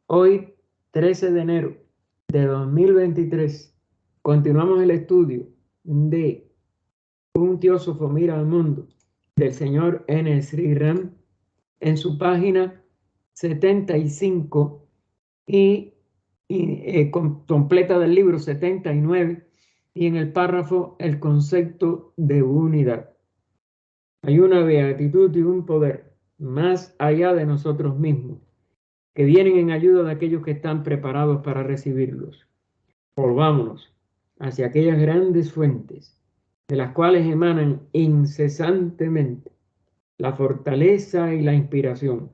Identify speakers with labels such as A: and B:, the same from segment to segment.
A: Hoy, 13 de enero de 2023, continuamos el estudio de Un teósofo mira al mundo del señor N. Sri Ram en su página 75 completa del libro 79 y en el párrafo el concepto de unidad. Hay una beatitud y un poder más allá de nosotros mismos que vienen en ayuda de aquellos que están preparados para recibirlos. Volvámonos hacia aquellas grandes fuentes de las cuales emanan incesantemente la fortaleza y la inspiración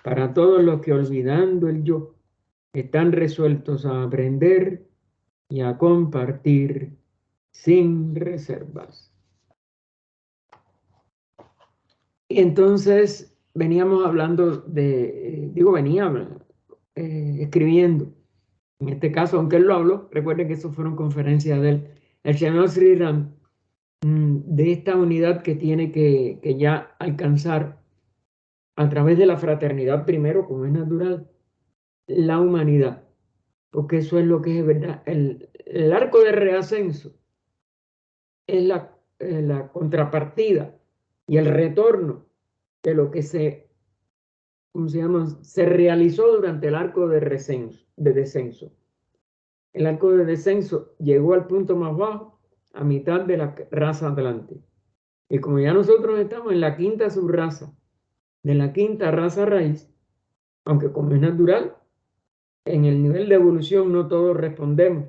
A: para todos los que, olvidando el yo, están resueltos a aprender y a compartir sin reservas. Y entonces veníamos hablando escribiendo. En este caso, aunque él lo habló, recuerden que eso fueron conferencias de él. El señor Sri Ram, de esta unidad que tiene que ya alcanzar a través de la fraternidad primero, como es natural, la humanidad, porque eso es lo que es verdad. El arco de reascenso es la contrapartida y el retorno de lo que se realizó durante el arco de descenso. El arco de descenso llegó al punto más bajo a mitad de la raza atlante. Y como ya nosotros estamos en la quinta subraza, de la quinta raza raíz, aunque como es natural, en el nivel de evolución no todos respondemos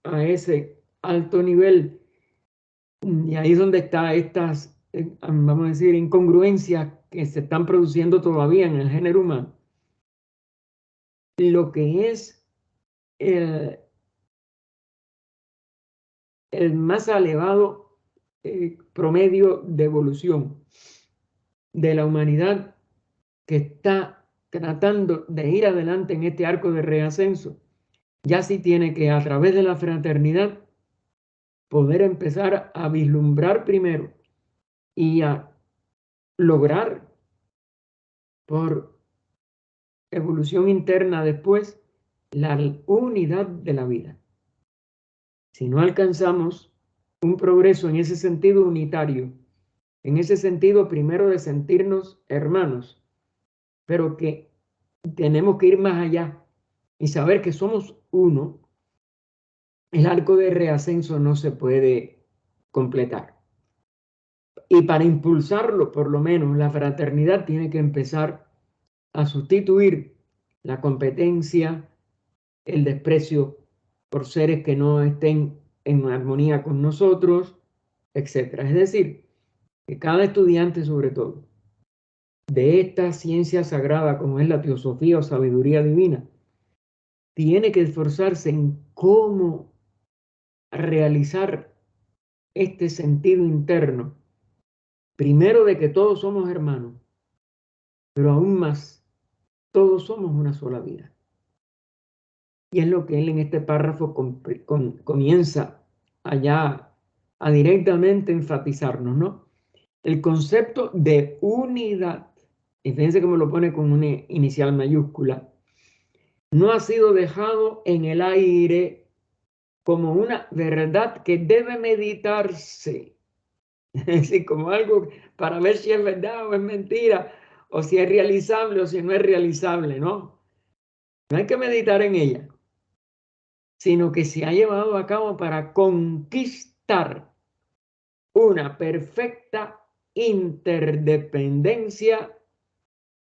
A: a ese alto nivel. Y ahí es donde están estas, vamos a decir, incongruencias que se están produciendo todavía en el género humano. Lo que es el más elevado promedio de evolución de la humanidad que está tratando de ir adelante en este arco de reascenso, ya sí tiene que, a través de la fraternidad, poder empezar a vislumbrar primero y a lograr por evolución interna después la unidad de la vida. Si no alcanzamos un progreso en ese sentido unitario, en ese sentido primero de sentirnos hermanos, pero que tenemos que ir más allá y saber que somos uno, el arco de reascenso no se puede completar. Y para impulsarlo, por lo menos, la fraternidad tiene que empezar a sustituir la competencia, el desprecio por seres que no estén en armonía con nosotros, etc. Es decir, que cada estudiante, sobre todo, de esta ciencia sagrada como es la teosofía o sabiduría divina, tiene que esforzarse en cómo realizar este sentido interno, primero de que todos somos hermanos, pero aún más, todos somos una sola vida. Y es lo que él en este párrafo comienza allá a directamente enfatizarnos, ¿no? El concepto de unidad, y fíjense que me lo pone con una inicial mayúscula, no ha sido dejado en el aire como una verdad que debe meditarse, es decir, como algo para ver si es verdad o es mentira, o si es realizable o si no es realizable, ¿no? No hay que meditar en ella, sino que se ha llevado a cabo para conquistar una perfecta interdependencia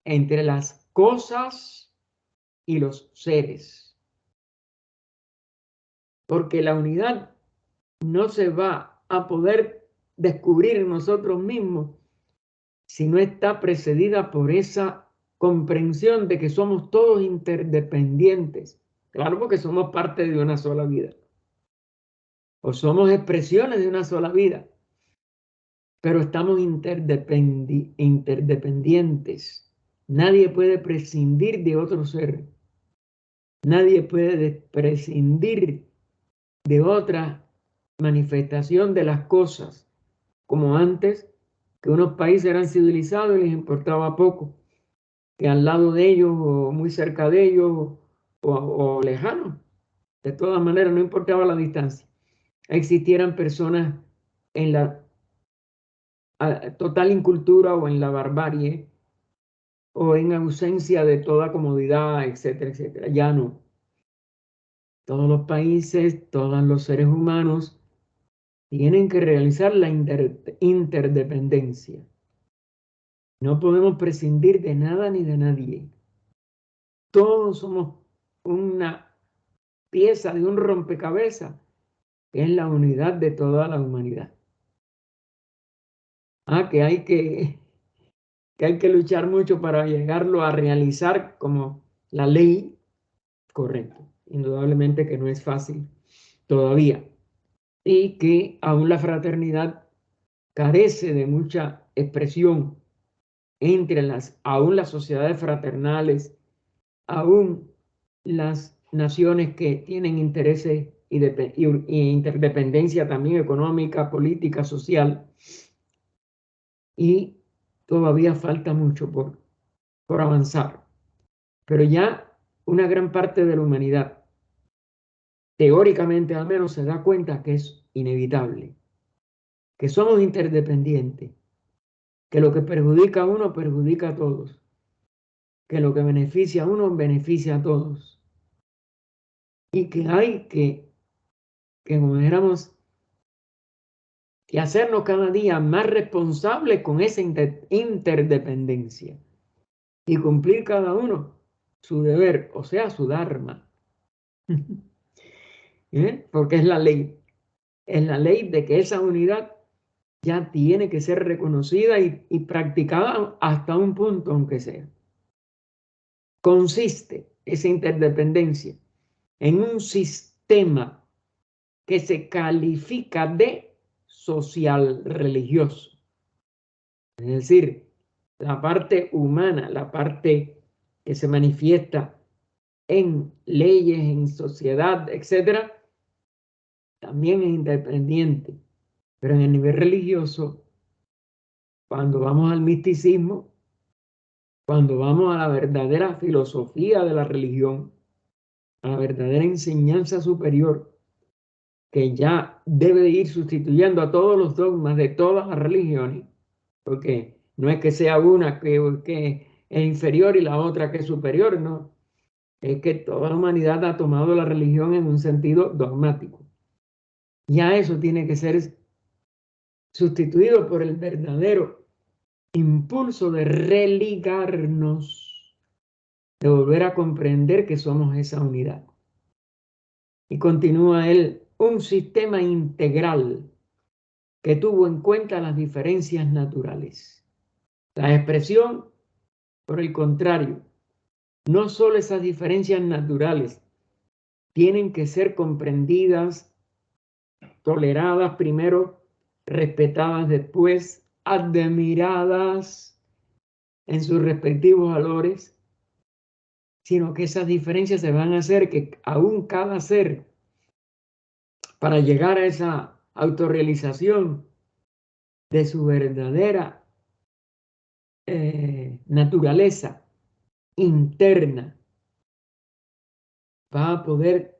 A: entre las cosas y los seres. Porque la unidad no se va a poder descubrir en nosotros mismos si no está precedida por esa comprensión de que somos todos interdependientes. Claro, porque somos parte de una sola vida. O somos expresiones de una sola vida. Pero estamos interdependientes. Nadie puede prescindir de otro ser. Nadie puede prescindir de otra manifestación de las cosas, como antes, que unos países eran civilizados y les importaba poco, que al lado de ellos o muy cerca de ellos o lejanos, de todas maneras, no importaba la distancia, existieran personas en la total incultura o en la barbarie o en ausencia de toda comodidad, etcétera, etcétera. Ya no. Todos los países, todos los seres humanos tienen que realizar la interdependencia. No podemos prescindir de nada ni de nadie. Todos somos una pieza de un rompecabezas, que es la unidad de toda la humanidad. Que hay que luchar mucho para llegarlo a realizar como la ley, correcto. Indudablemente que no es fácil todavía. Y que aún la fraternidad carece de mucha expresión entre aún las sociedades fraternales, aún las naciones que tienen intereses y interdependencia también económica, política, social. Y todavía falta mucho por avanzar. Pero ya una gran parte de la humanidad, teóricamente al menos, se da cuenta que es inevitable, que somos interdependientes, que lo que perjudica a uno perjudica a todos, que lo que beneficia a uno beneficia a todos, y que hay que como dijéramos, que hacernos cada día más responsables con esa interdependencia y cumplir cada uno su deber, o sea, su dharma. Porque es la ley de que esa unidad ya tiene que ser reconocida y practicada hasta un punto, aunque sea. Consiste esa interdependencia en un sistema que se califica de social religioso. Es decir, la parte humana, la parte que se manifiesta en leyes, en sociedad, etcétera, también es independiente. Pero en el nivel religioso, cuando vamos al misticismo, cuando vamos a la verdadera filosofía de la religión, a la verdadera enseñanza superior, que ya debe de ir sustituyendo a todos los dogmas de todas las religiones, porque no es que sea una que es inferior y la otra que es superior, no. Es que toda la humanidad ha tomado la religión en un sentido dogmático. Ya eso tiene que ser sustituido por el verdadero impulso de religarnos, de volver a comprender que somos esa unidad. Y continúa él, un sistema integral que tuvo en cuenta las diferencias naturales. La expresión, por el contrario, no solo esas diferencias naturales tienen que ser comprendidas, toleradas primero, respetadas después, admiradas en sus respectivos valores, sino que esas diferencias se van a hacer que aún cada ser, para llegar a esa autorrealización de su verdadera naturaleza interna, va a poder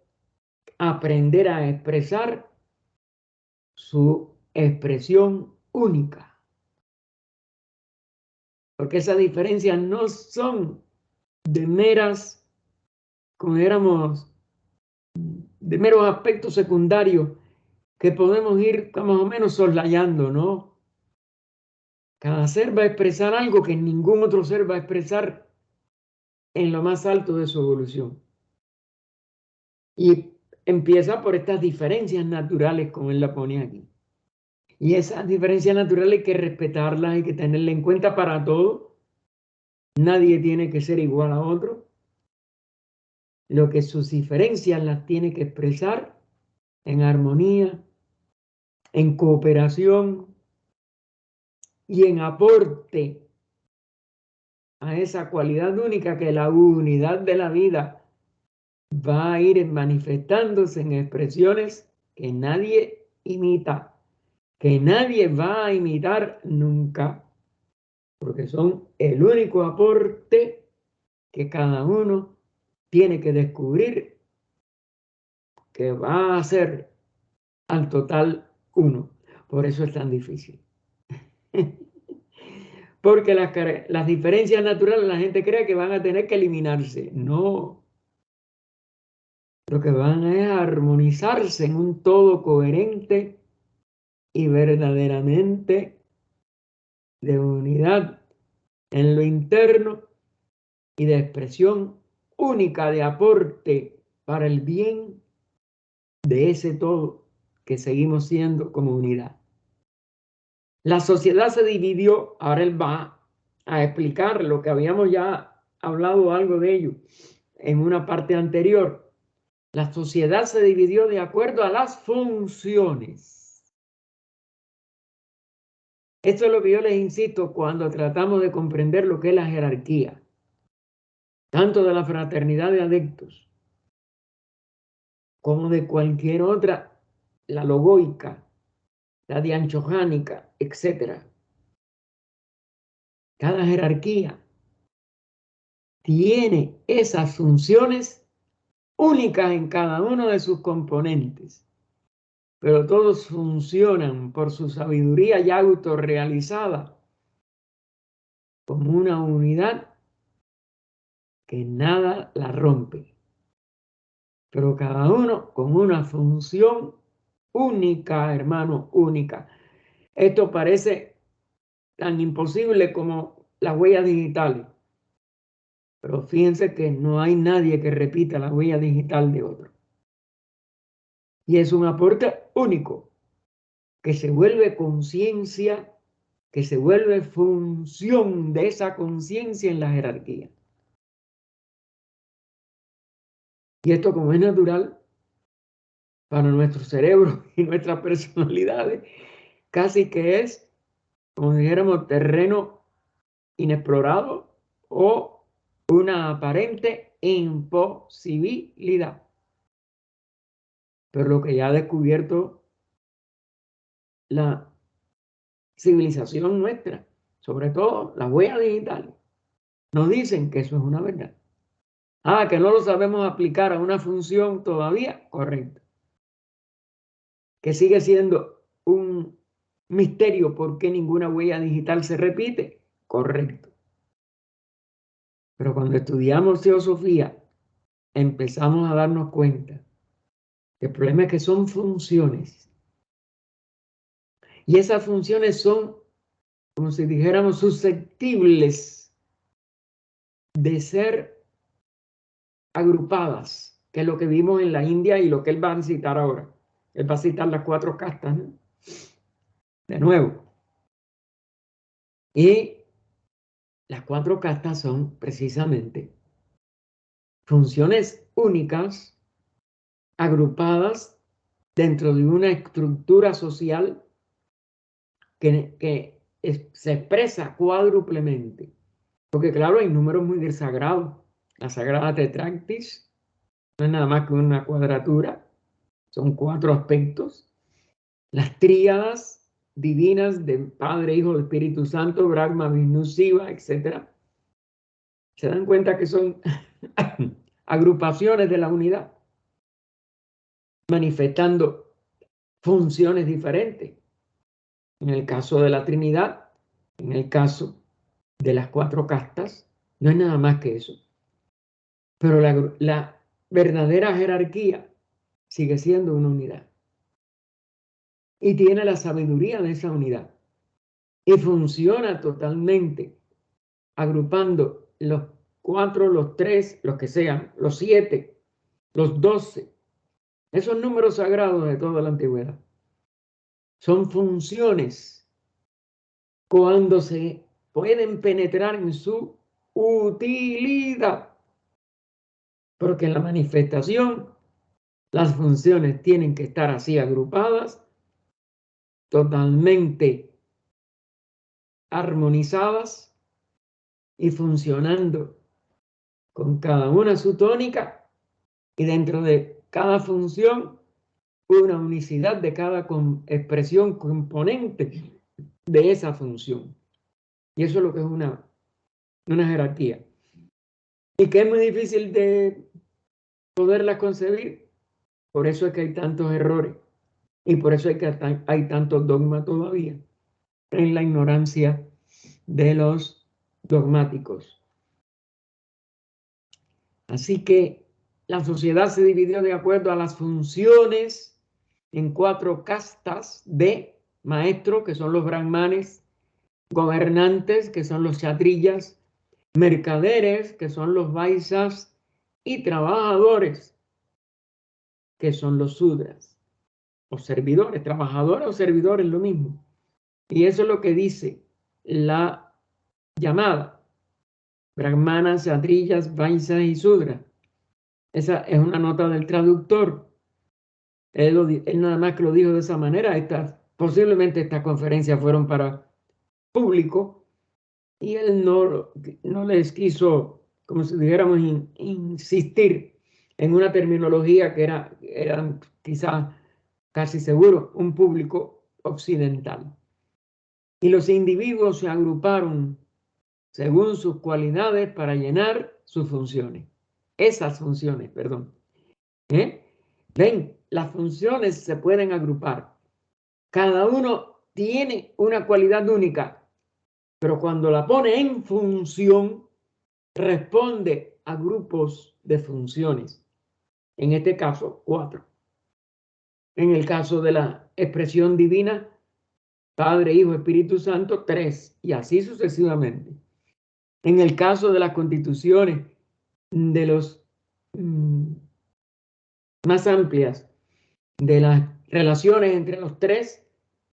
A: aprender a expresar su expresión única. Porque esas diferencias no son de meras, como éramos, de meros aspectos secundarios que podemos ir más o menos soslayando, ¿no? Cada ser va a expresar algo que ningún otro ser va a expresar en lo más alto de su evolución. Y empieza por estas diferencias naturales, como él la pone aquí. Y esas diferencias naturales hay que respetarlas, hay que tenerlas en cuenta para todo. Nadie tiene que ser igual a otro. Lo que sus diferencias las tiene que expresar en armonía, en cooperación y en aporte a esa cualidad única que la unidad de la vida va a ir manifestándose en expresiones que nadie imita, que nadie va a imitar nunca, porque son el único aporte que cada uno tiene que descubrir que va a ser al total uno. Por eso es tan difícil. Porque las diferencias naturales la gente cree que van a tener que eliminarse. No. Lo que van es a armonizarse en un todo coherente y verdaderamente de unidad en lo interno y de expresión única de aporte para el bien de ese todo que seguimos siendo como unidad. La sociedad se dividió, ahora él va a explicar lo que habíamos ya hablado algo de ello en una parte anterior. La sociedad se dividió de acuerdo a las funciones. Esto es lo que yo les insisto cuando tratamos de comprender lo que es la jerarquía, tanto de la fraternidad de adeptos como de cualquier otra, la logoica, la dianchojánica, etc. Cada jerarquía tiene esas funciones únicas en cada uno de sus componentes, pero todos funcionan por su sabiduría ya autorrealizada como una unidad que nada la rompe, pero cada uno con una función única, hermano, única. Esto parece tan imposible como las huellas digitales, pero fíjense que no hay nadie que repita la huella digital de otro. Y es un aporte único, que se vuelve conciencia, que se vuelve función de esa conciencia en la jerarquía. Y esto, como es natural para nuestro cerebro y nuestras personalidades, casi que es, como dijéramos, terreno inexplorado o una aparente imposibilidad. Pero lo que ya ha descubierto la civilización nuestra, sobre todo las huellas digitales, nos dicen que eso es una verdad. Ah, que no lo sabemos aplicar a una función todavía, correcto. Que sigue siendo un misterio por qué ninguna huella digital se repite, correcto. Pero cuando estudiamos teosofía, empezamos a darnos cuenta que el problema es que son funciones. Y esas funciones son, como si dijéramos, susceptibles de ser agrupadas, que es lo que vimos en la India y lo que él va a citar ahora. Él va a citar las 4 castas, ¿no? De nuevo. Y las 4 castas son precisamente funciones únicas, agrupadas dentro de una estructura social que se expresa cuádruplemente. Porque claro, hay números muy sagrados. La Sagrada Tetractis no es nada más que una cuadratura, son 4 aspectos. Las tríadas divinas de Padre, Hijo, Espíritu Santo, Brahma, Vishnu, Shiva, etc. Se dan cuenta que son agrupaciones de la unidad, manifestando funciones diferentes. En el caso de la Trinidad, en el caso de las 4 castas, no es nada más que eso. Pero la verdadera jerarquía sigue siendo una unidad. Y tiene la sabiduría de esa unidad. Y funciona totalmente, agrupando los 4, los 3, los que sean, los 7, los 12. Esos números sagrados de toda la antigüedad. Son funciones cuando se pueden penetrar en su utilidad. Porque en la manifestación las funciones tienen que estar así agrupadas, totalmente armonizadas y funcionando con cada una su tónica y dentro de cada función una unicidad de cada expresión componente de esa función. Y eso es lo que es una jerarquía. Y que es muy difícil de poderlas concebir. Por eso es que hay tantos errores y por eso es que hay tantos dogmas todavía en la ignorancia de los dogmáticos. Así que la sociedad se dividió de acuerdo a las funciones en 4 castas de maestros, que son los brahmanes, gobernantes, que son los kshatriyas, mercaderes, que son los vaisas, y trabajadores, que son los sudras, o servidores, trabajadores o servidores, lo mismo. Y eso es lo que dice la llamada brahmanas, kshatriyas, vaisas y sudras. Esa es una nota del traductor. Él nada más que lo dijo de esa manera. Posiblemente estas conferencias fueron para público y él no les quiso, como si dijéramos, insistir en una terminología que era quizás casi seguro un público occidental. Y los individuos se agruparon según sus cualidades para llenar sus funciones. Esas funciones, perdón. Ven, las funciones se pueden agrupar. Cada uno tiene una cualidad única, pero cuando la pone en función, responde a grupos de funciones. En este caso, 4. En el caso de la expresión divina, Padre, Hijo, Espíritu Santo, 3, y así sucesivamente. En el caso de las constituciones de los más amplias, de las relaciones entre los 3,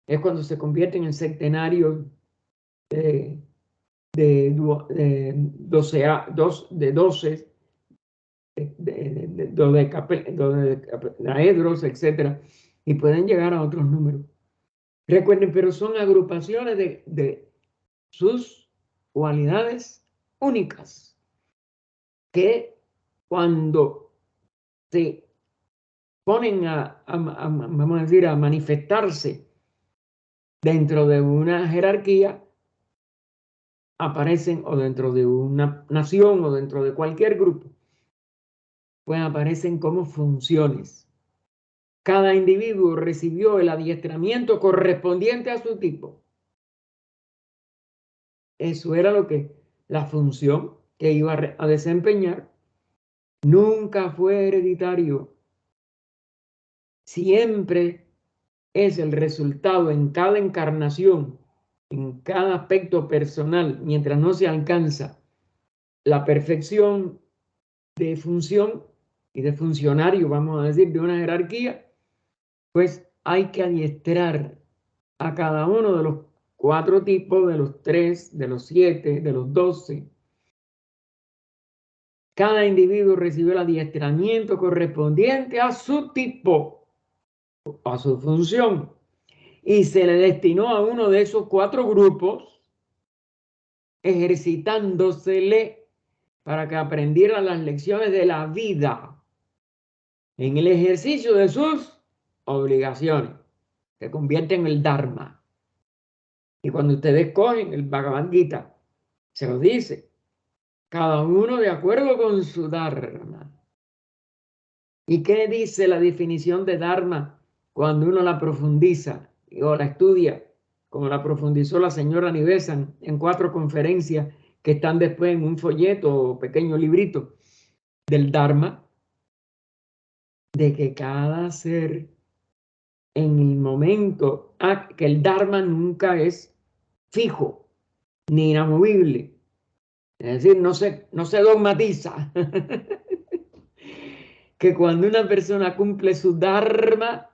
A: es cuando se convierten en centenarios de 12, de dodecaedros, etcétera, y pueden llegar a otros números. Recuerden, pero son agrupaciones de sus cualidades únicas que cuando se ponen vamos a decir, a manifestarse dentro de una jerarquía, aparecen, o dentro de una nación o dentro de cualquier grupo, pues aparecen como funciones. Cada individuo recibió el adiestramiento correspondiente a su tipo. Eso era la función que iba a desempeñar. Nunca fue hereditario. Siempre es el resultado en cada encarnación, en cada aspecto personal, mientras no se alcanza la perfección de función y de funcionario, vamos a decir, de una jerarquía, pues hay que adiestrar a cada uno de los 4 tipos, de los 3, de los 7, de los 12. Cada individuo recibió el adiestramiento correspondiente a su tipo, a su función, y se le destinó a uno de esos 4 grupos, ejercitándosele para que aprendiera las lecciones de la vida en el ejercicio de sus obligaciones, que convierten en el Dharma. Y cuando ustedes cogen el Bhagavad Gita, se lo dice, cada uno de acuerdo con su Dharma. ¿Y qué dice la definición de Dharma cuando uno la profundiza o la estudia, como la profundizó la señora Nivesan en 4 conferencias que están después en un folleto o pequeño librito del Dharma? De que cada ser en el momento, que el Dharma nunca es fijo ni inamovible, es decir, no se dogmatiza. Que cuando una persona cumple su Dharma,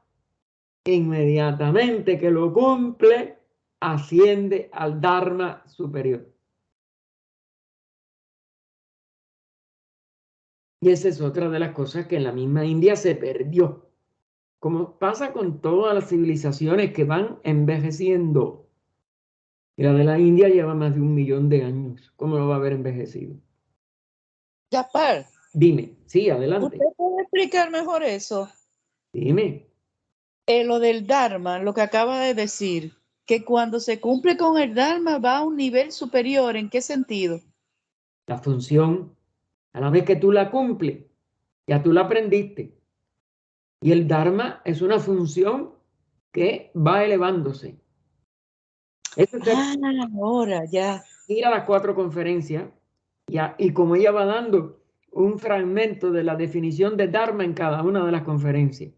A: inmediatamente que lo cumple, asciende al Dharma superior. Y esa es otra de las cosas que en la misma India se perdió. Como pasa con todas las civilizaciones que van envejeciendo. Y la de la India lleva más de 1 millón de años. ¿Cómo lo va a haber envejecido?
B: Gaspar.
A: Dime, sí, adelante.
B: ¿Usted puede explicar mejor eso?
A: Dime.
B: Lo del Dharma, lo que acaba de decir, que cuando se cumple con el Dharma va a un nivel superior. ¿En qué sentido?
A: La función, a la vez que tú la cumples, Ya tú la aprendiste. Y el Dharma es una función que va elevándose. Eso es
B: ahora ya.
A: ir a las 4 conferencias y como ella va dando un fragmento de la definición de Dharma en cada una de las conferencias.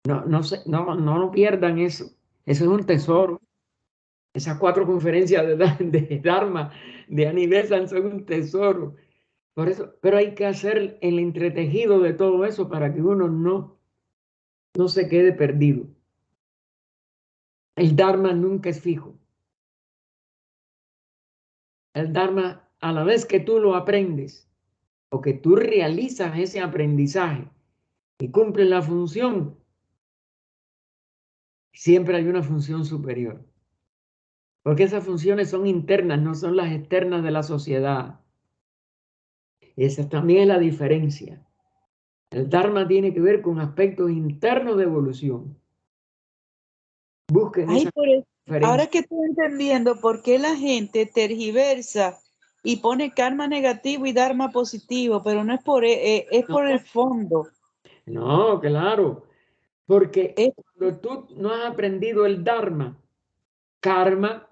A: No pierdan eso. Eso es un tesoro. Esas 4 conferencias de Dharma, de Anivesan, son un tesoro. Por eso, pero hay que hacer el entretejido de todo eso para que uno no se quede perdido. El Dharma nunca es fijo. El Dharma, a la vez que tú lo aprendes o que tú realizas ese aprendizaje y cumples la función, siempre hay una función superior. Porque esas funciones son internas, no son las externas de la sociedad. Esa también es la diferencia. El Dharma tiene que ver con aspectos internos de evolución. Busquen esa diferencia.
B: Ahora que estoy entendiendo por qué la gente tergiversa y pone karma negativo y dharma positivo, pero no es es por el fondo.
A: No, claro, porque cuando tú no has aprendido el Dharma, karma,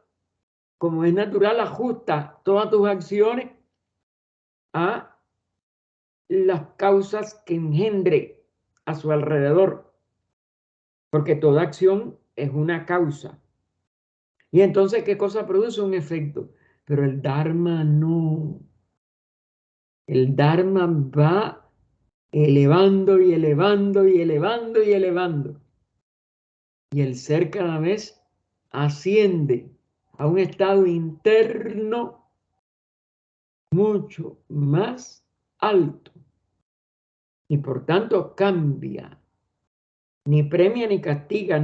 A: como es natural, ajusta todas tus acciones a las causas que engendre a su alrededor, porque toda acción es una causa. Y entonces, ¿qué cosa produce? Un efecto. Pero el Dharma no. El Dharma va elevando y elevando y elevando y elevando. Y el ser cada vez asciende a un estado interno mucho más alto. Y por tanto cambia. Ni premia ni castiga,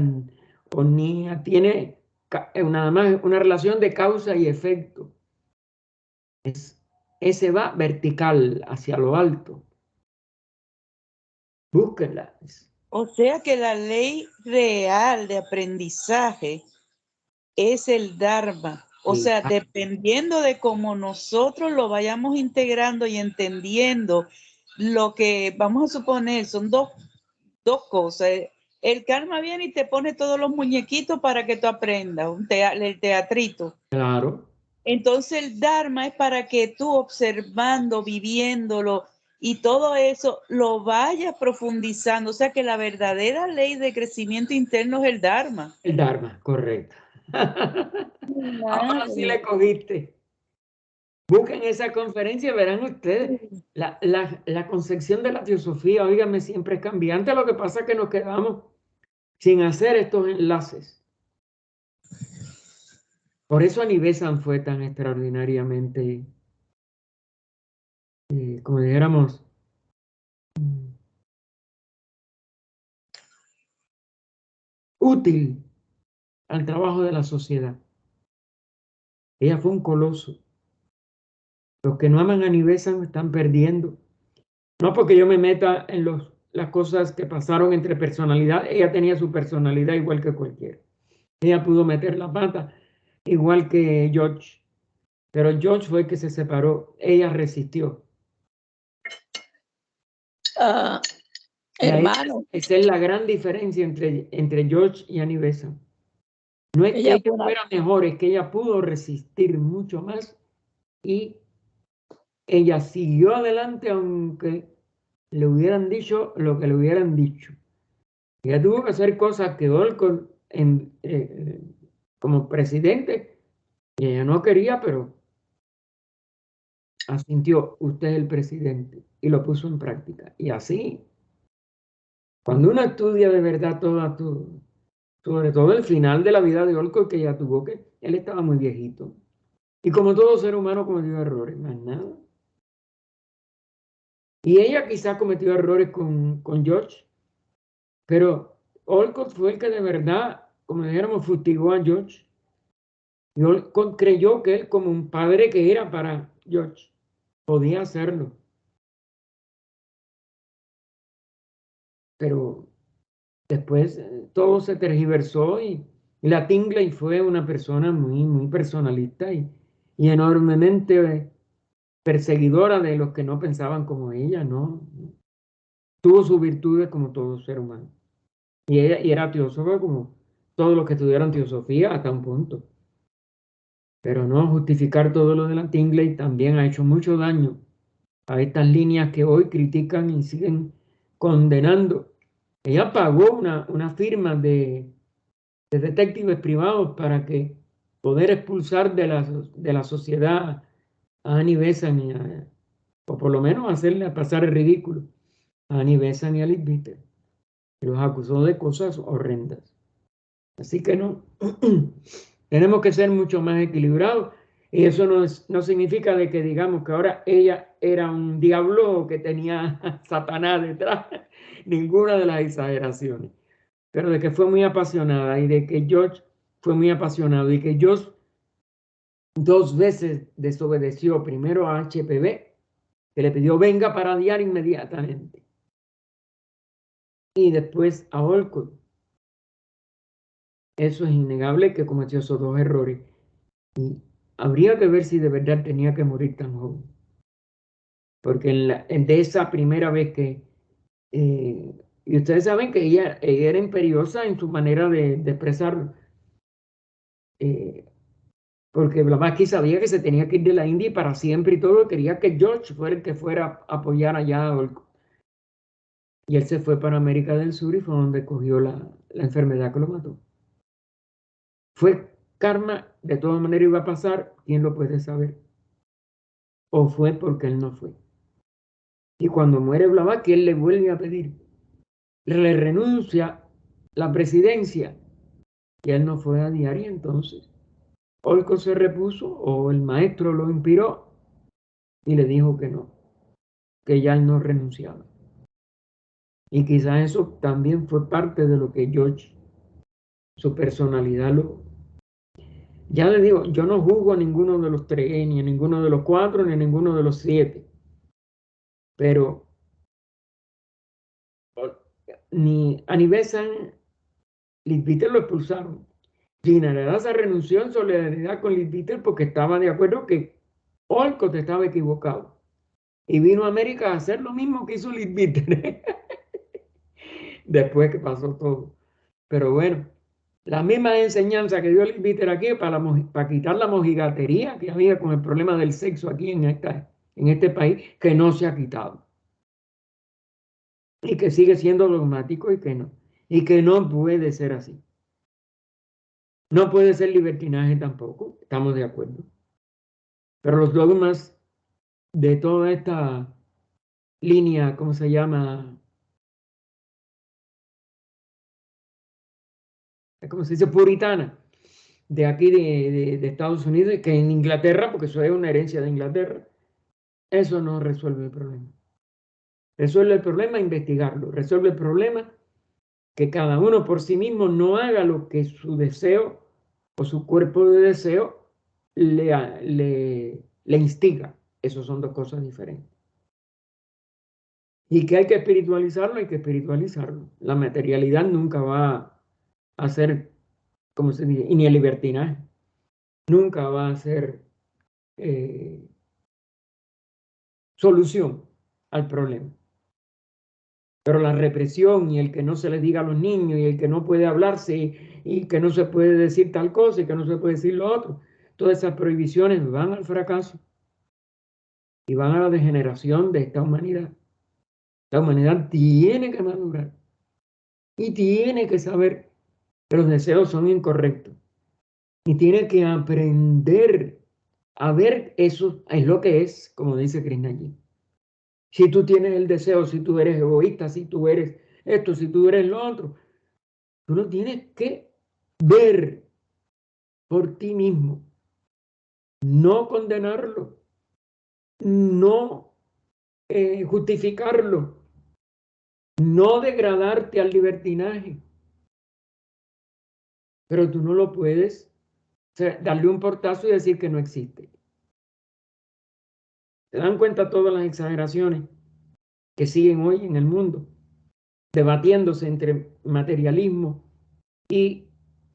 A: o ni tiene nada más una relación de causa y efecto. Ese va vertical hacia lo alto. Búsquenla.
B: O sea que la ley real de aprendizaje es el Dharma. O sea, dependiendo de cómo nosotros lo vayamos integrando y entendiendo, lo que vamos a suponer son dos cosas. El karma viene y te pone todos los muñequitos para que tú aprendas, el teatrito.
A: Claro.
B: Entonces el Dharma es para que tú observando, viviéndolo y todo eso lo vayas profundizando. O sea que la verdadera ley de crecimiento interno es el Dharma.
A: El Dharma, correcto. Ahora sí le cogiste. Busquen esa conferencia, verán ustedes. La concepción de la teosofía, óigame, siempre es cambiante. Lo que pasa es que nos quedamos sin hacer estos enlaces. Por eso Anivesan fue tan extraordinariamente, como dijéramos, útil al trabajo de la sociedad. Ella fue un coloso. Los que no aman a Anivesan están perdiendo. No porque yo me meta en las cosas que pasaron entre personalidad. Ella tenía su personalidad igual que cualquiera. Ella pudo meter la pata igual que George. Pero George fue el que se separó. Ella resistió.
B: Hermano.
A: Esa es la gran diferencia entre George y Annie Besant. No es que ella fuera mejor, es que ella pudo resistir mucho más y ella siguió adelante aunque le hubieran dicho lo que le hubieran dicho. Ella tuvo que hacer cosas que Olcott como presidente ella no quería, pero asintió, usted es el presidente y lo puso en práctica. Y así, cuando uno estudia de verdad sobre todo el final de la vida de Olcott, que ella tuvo él estaba muy viejito. Y como todo ser humano cometió errores, más nada. Y ella quizás cometió errores con George, pero Olcott fue el que de verdad, como dijéramos, fustigó a George. Y Olcott creyó que él, como un padre que era para George, podía hacerlo. Pero después todo se tergiversó y la Tingley fue una persona muy, muy personalista y enormemente perseguidora de los que no pensaban como ella, ¿no? tuvo sus virtudes como todo ser humano. Y era teósofa como todos los que estudiaron teosofía hasta un punto. Pero no justificar todo lo de la Tingley también ha hecho mucho daño a estas líneas que hoy critican y siguen condenando. Ella pagó una firma de detectives privados para que poder expulsar de la sociedad a Annie Besant o por lo menos hacerle pasar el ridículo a Annie Besant y a Liz Bitter. Los acusó de cosas horrendas. Así que no, tenemos que ser mucho más equilibrados. Y eso no significa de que digamos que ahora ella era un diablo o que tenía a Satanás detrás. Ninguna de las exageraciones. Pero de que fue muy apasionada y de que George fue muy apasionado y que George 2 veces desobedeció. Primero a HPV, que le pidió venga para diar inmediatamente. Y después a Olcott. Eso es innegable que cometió esos 2 errores. Y habría que ver si de verdad tenía que morir tan joven. Porque de esa primera vez que... y ustedes saben que ella era imperiosa en su manera de expresarlo. Porque Blavatsky sabía que se tenía que ir de la India para siempre y todo. Quería que George fuera el que fuera a apoyar allá a Olcott. Y él se fue para América del Sur y fue donde cogió la enfermedad que lo mató. ¿Fue karma? De todas maneras iba a pasar. ¿Quién lo puede saber? ¿O fue porque él no fue? Y cuando muere Blavatsky, él le vuelve a pedir, le renuncia la presidencia. Y él no fue a diario entonces. Olcott se repuso o el maestro lo inspiró y le dijo que no, que ya él no renunciaba. Y quizás eso también fue parte de lo que George, su personalidad lo... Ya le digo, yo no juzgo a ninguno de los 3, ni a ninguno de los 4, ni a ninguno de los 7. Pero ni a Besant, Liz Bitter lo expulsaron. Gina Raza renunció en solidaridad con Liz Bitter porque estaba de acuerdo que Olcott estaba equivocado. Y vino a América a hacer lo mismo que hizo Liz Bitter. Después que pasó todo. Pero bueno, la misma enseñanza que dio Liz Bitter aquí para quitar la mojigatería que había con el problema del sexo aquí en este país, que no se ha quitado. Y que sigue siendo dogmático y que no. Y que no puede ser así. No puede ser libertinaje tampoco, estamos de acuerdo. Pero los dogmas de toda esta línea, ¿cómo se llama? ¿Cómo se dice? Puritana, de aquí de Estados Unidos, que en Inglaterra, porque eso es una herencia de Inglaterra, eso no resuelve el problema. Resuelve el problema investigarlo, resuelve el problema que cada uno por sí mismo no haga lo que su deseo o su cuerpo de deseo le instiga. Esas son 2 cosas diferentes. Y que hay que espiritualizarlo, hay que espiritualizarlo. La materialidad nunca va a ser, como se dice, y ni el libertinaje, nunca va a ser solución al problema. Pero la represión y el que no se les diga a los niños y el que no puede hablarse y que no se puede decir tal cosa y que no se puede decir lo otro, todas esas prohibiciones van al fracaso y van a la degeneración de esta humanidad. La humanidad tiene que madurar y tiene que saber que los deseos son incorrectos y tiene que aprender a ver eso es lo que es, como dice Krishna allí. Si tú tienes el deseo, si tú eres egoísta, si tú eres esto, si tú eres lo otro, tú lo tienes que ver por ti mismo, no condenarlo, no justificarlo, no degradarte al libertinaje, pero tú no lo puedes, o sea, darle un portazo y decir que no existe. ¿Se dan cuenta todas las exageraciones que siguen hoy en el mundo, debatiéndose entre materialismo y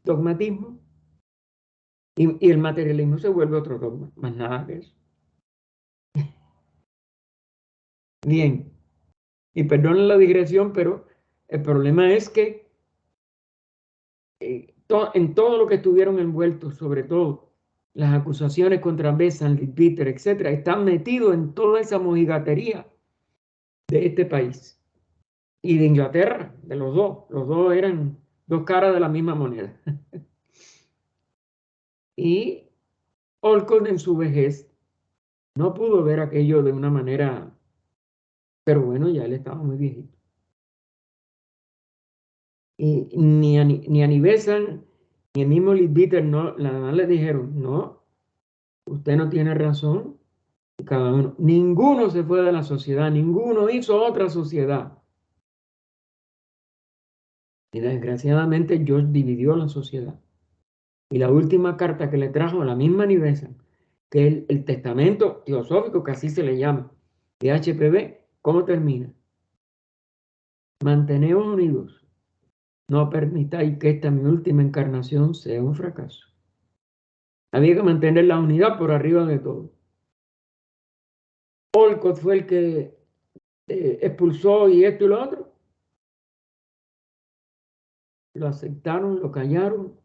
A: dogmatismo? Y el materialismo se vuelve otro dogma, más nada que eso. Bien, Y perdonen la digresión, pero el problema es que en todo lo que estuvieron envueltos, sobre todo las acusaciones contra Besant, Leadbeater, etcétera, están metidos en toda esa mojigatería de este país y de Inglaterra, de los dos. Los dos eran dos caras de la misma moneda. Y Olcott en su vejez no pudo ver aquello de una manera, pero bueno, ya él estaba muy viejito. Y ni a Besant ni el mismo Leadbeater nada más le dijeron, no, usted no tiene razón. Cada uno, ninguno se fue de la sociedad, ninguno hizo otra sociedad. Y desgraciadamente George dividió la sociedad. Y la última carta que le trajo a la misma Nivesa, que es el testamento teosófico, que así se le llama, de HPB, ¿cómo termina? Manteneos unidos. No permitáis que esta mi última encarnación sea un fracaso. Había que mantener la unidad por arriba de todo. Olcott fue el que expulsó y esto y lo otro. Lo aceptaron, lo callaron.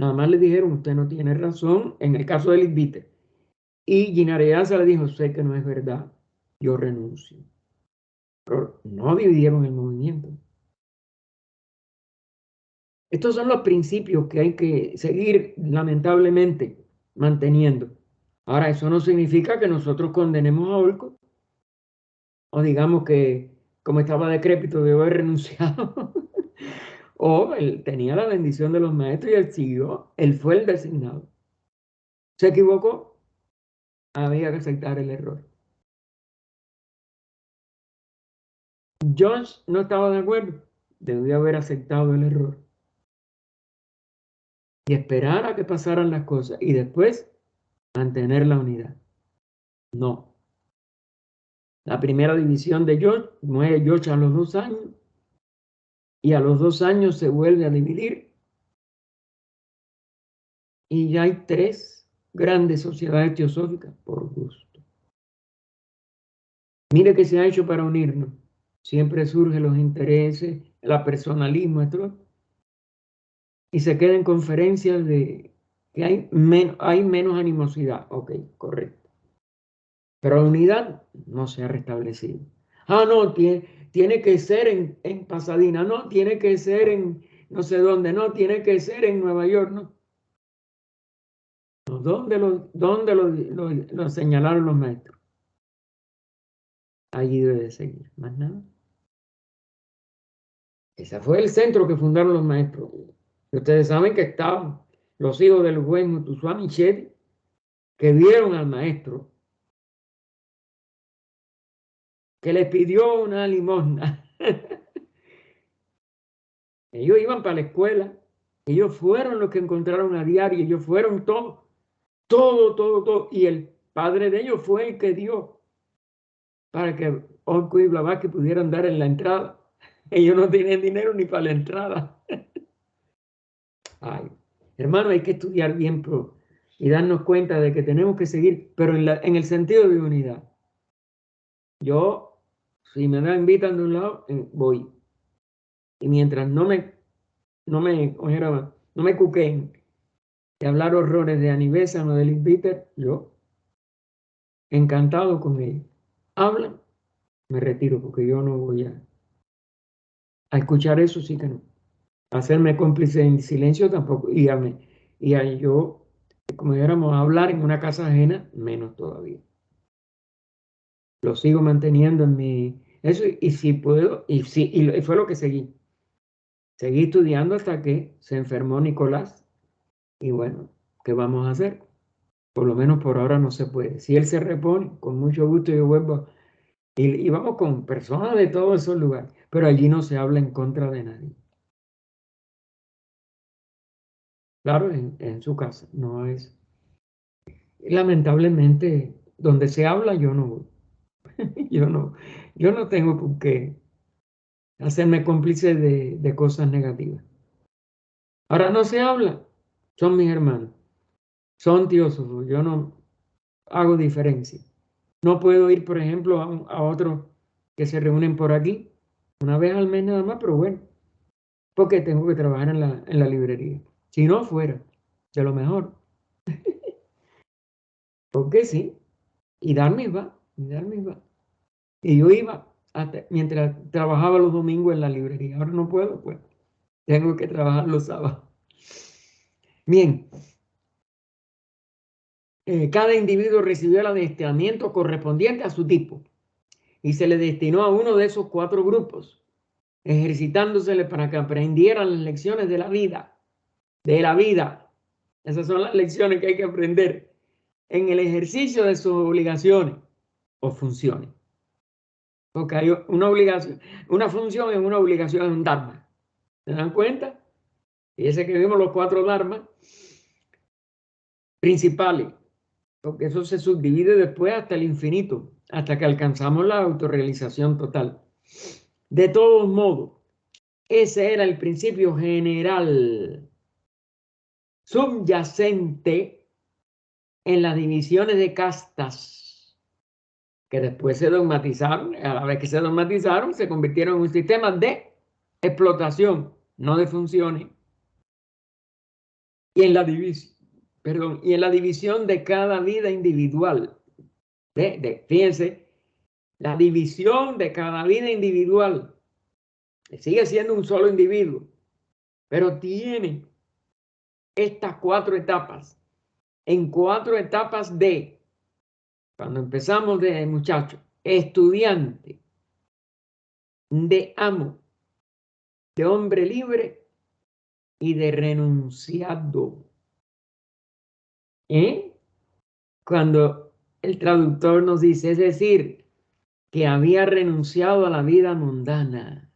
A: Nada más le dijeron, usted no tiene razón, en el caso del Leadbeater. Y Guinareaza le dijo, sé que no es verdad, yo renuncio. Pero no dividieron el movimiento. Estos son los principios que hay que seguir, lamentablemente, manteniendo. Ahora, eso no significa que nosotros condenemos a Olcott o digamos que, como estaba decrépito, debe haber renunciado. O él tenía la bendición de los maestros y él siguió, él fue el designado. ¿Se equivocó? Había que aceptar el error. Jones no estaba de acuerdo, debió haber aceptado el error y esperar a que pasaran las cosas y después mantener la unidad. No. La primera división de George, muere George a los 2 años y a los 2 años se vuelve a dividir y ya hay 3 grandes sociedades teosóficas por gusto. Mire que se ha hecho para unirnos. Siempre surgen los intereses, el personalismo, y se queda en conferencias de que hay menos animosidad. Ok, correcto. Pero la unidad no se ha restablecido. Ah, no, tiene que ser en Pasadena, no, tiene que ser en no sé dónde, no, tiene que ser en Nueva York, no. ¿Dónde lo señalaron los maestros? Allí debe de seguir, más nada. Ese fue el centro que fundaron los maestros. Y ustedes saben que estaban los hijos del buen Mutuswami Shetty, que vieron al maestro, que les pidió una limosna. Ellos iban para la escuela, ellos fueron los que encontraron a diario, ellos fueron todo. Y el padre de ellos fue el que dio para que Olcott y Blavatsky pudieran dar en la entrada. Ellos no tienen dinero ni para la entrada. Ay, hermano, hay que estudiar bien y darnos cuenta de que tenemos que seguir, pero en el sentido de unidad. Yo, si me invitan de un lado, voy. Y mientras no me cuquen de hablar horrores de Anivesa o de Leadbeater, yo encantado con ellos. Hablan, me retiro porque yo no voy a escuchar eso, sí que no. Hacerme cómplice en silencio tampoco. Y a yo, como dijéramos, hablar en una casa ajena, menos todavía. Lo sigo manteniendo en eso, y si puedo, y fue lo que seguí. Seguí estudiando hasta que se enfermó Nicolás. Y bueno, ¿qué vamos a hacer? Por lo menos por ahora no se puede. Si él se repone, con mucho gusto yo vuelvo. Y vamos con personas de todos esos lugares. Pero allí no se habla en contra de nadie. Claro, en su casa. No es. Lamentablemente, donde se habla, yo no voy. Yo no tengo por qué hacerme cómplice de cosas negativas. Ahora no se habla. Son mis hermanos. Son teósofos. Yo no hago diferencia. No puedo ir, por ejemplo, a otro que se reúnen por aquí, una vez al mes nada más, pero bueno, porque tengo que trabajar en la librería. Si no, fuera, de lo mejor. Porque sí, y dar mis va, y dar mis va. Y yo iba mientras trabajaba los domingos en la librería. Ahora no puedo, pues tengo que trabajar los sábados. Bien, cada individuo recibió el adiestramiento correspondiente a su tipo y se le destinó a uno de esos 4 grupos, ejercitándosele para que aprendieran las lecciones de la vida. De la vida. Esas son las lecciones que hay que aprender en el ejercicio de sus obligaciones o funciones. Porque hay una obligación, una función es una obligación, es un dharma. ¿Se dan cuenta? Y ese que vimos los 4 dharmas principales, porque eso se subdivide después hasta el infinito, hasta que alcanzamos la autorrealización total. De todos modos, ese era el principio general subyacente en las divisiones de castas que después se dogmatizaron. A la vez que se dogmatizaron, se convirtieron en un sistema de explotación, no de funciones. Y en la división de cada vida individual. Fíjense, la división de cada vida individual sigue siendo un solo individuo, pero tiene estas 4 etapas. En 4 etapas de, cuando empezamos de muchacho, estudiante, de amo, de hombre libre y de renunciado. Cuando el traductor nos dice, es decir, que había renunciado a la vida mundana.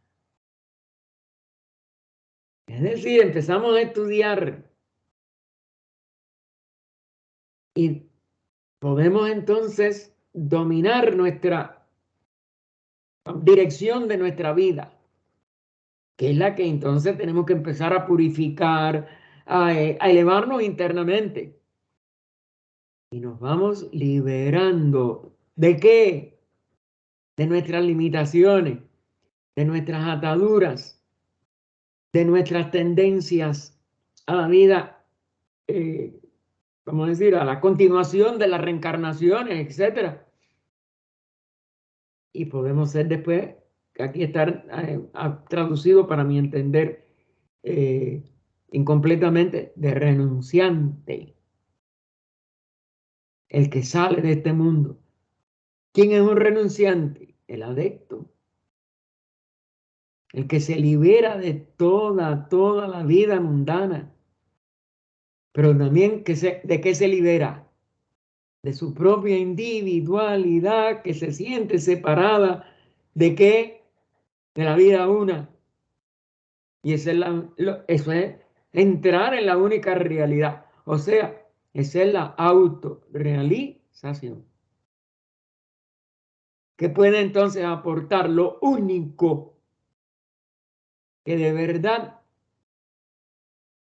A: Es decir, empezamos a estudiar y podemos entonces dominar nuestra dirección de nuestra vida, que es la que entonces tenemos que empezar a purificar, a elevarnos internamente. Y nos vamos liberando. ¿De qué? De nuestras limitaciones, de nuestras ataduras, de nuestras tendencias a la vida, vamos a decir, a la continuación de las reencarnaciones, etcétera. Y podemos ser después, aquí está traducido para mi entender incompletamente, de renunciante. El que sale de este mundo. ¿Quién es un renunciante? El adepto. El que se libera de toda la vida mundana. Pero también ¿de qué se libera? De su propia individualidad que se siente separada. ¿De qué? De la vida una. Y eso es entrar en la única realidad. O sea, esa es la autorrealización. Que puede entonces aportar lo único que de verdad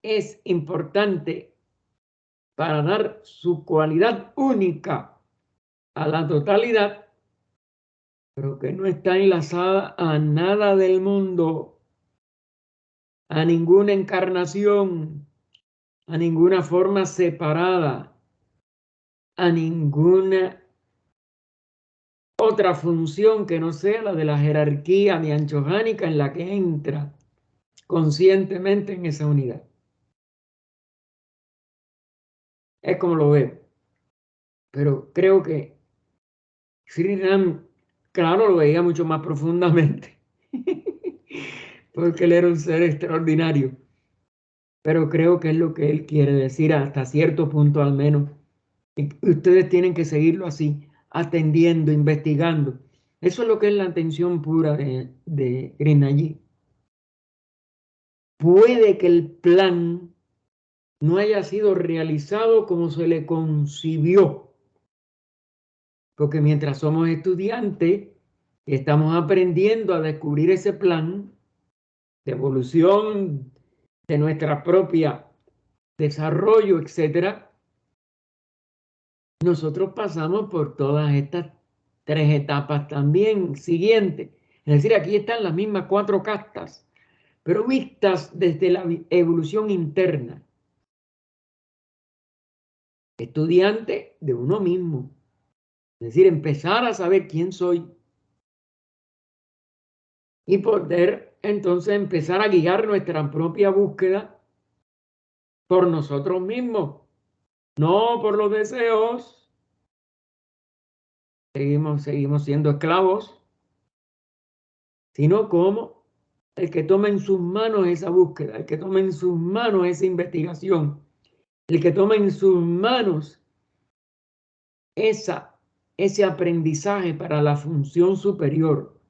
A: es importante para dar su cualidad única a la totalidad, pero que no está enlazada a nada del mundo, a ninguna encarnación, a ninguna forma separada, a ninguna otra función que no sea la de la jerarquía dianchohánica en la que entra conscientemente en esa unidad. Es como lo veo. Pero creo que Sri Ram, claro, lo veía mucho más profundamente, porque él era un ser extraordinario. Pero creo que es lo que él quiere decir hasta cierto punto al menos. Y ustedes tienen que seguirlo así, atendiendo, investigando. Eso es lo que es la atención pura de Grinayi. Puede que el plan no haya sido realizado como se le concibió, porque mientras somos estudiantes, estamos aprendiendo a descubrir ese plan de evolución de nuestra propia desarrollo, etcétera. Nosotros pasamos por todas estas 3 etapas también siguientes. Es decir, aquí están las mismas 4 castas, pero vistas desde la evolución interna. Estudiante de uno mismo. Es decir, empezar a saber quién soy y poder entonces empezar a guiar nuestra propia búsqueda por nosotros mismos, no por los deseos. Seguimos siendo esclavos, sino como el que toma en sus manos esa búsqueda, el que toma en sus manos esa investigación, el que toma en sus manos ese aprendizaje para la función superior.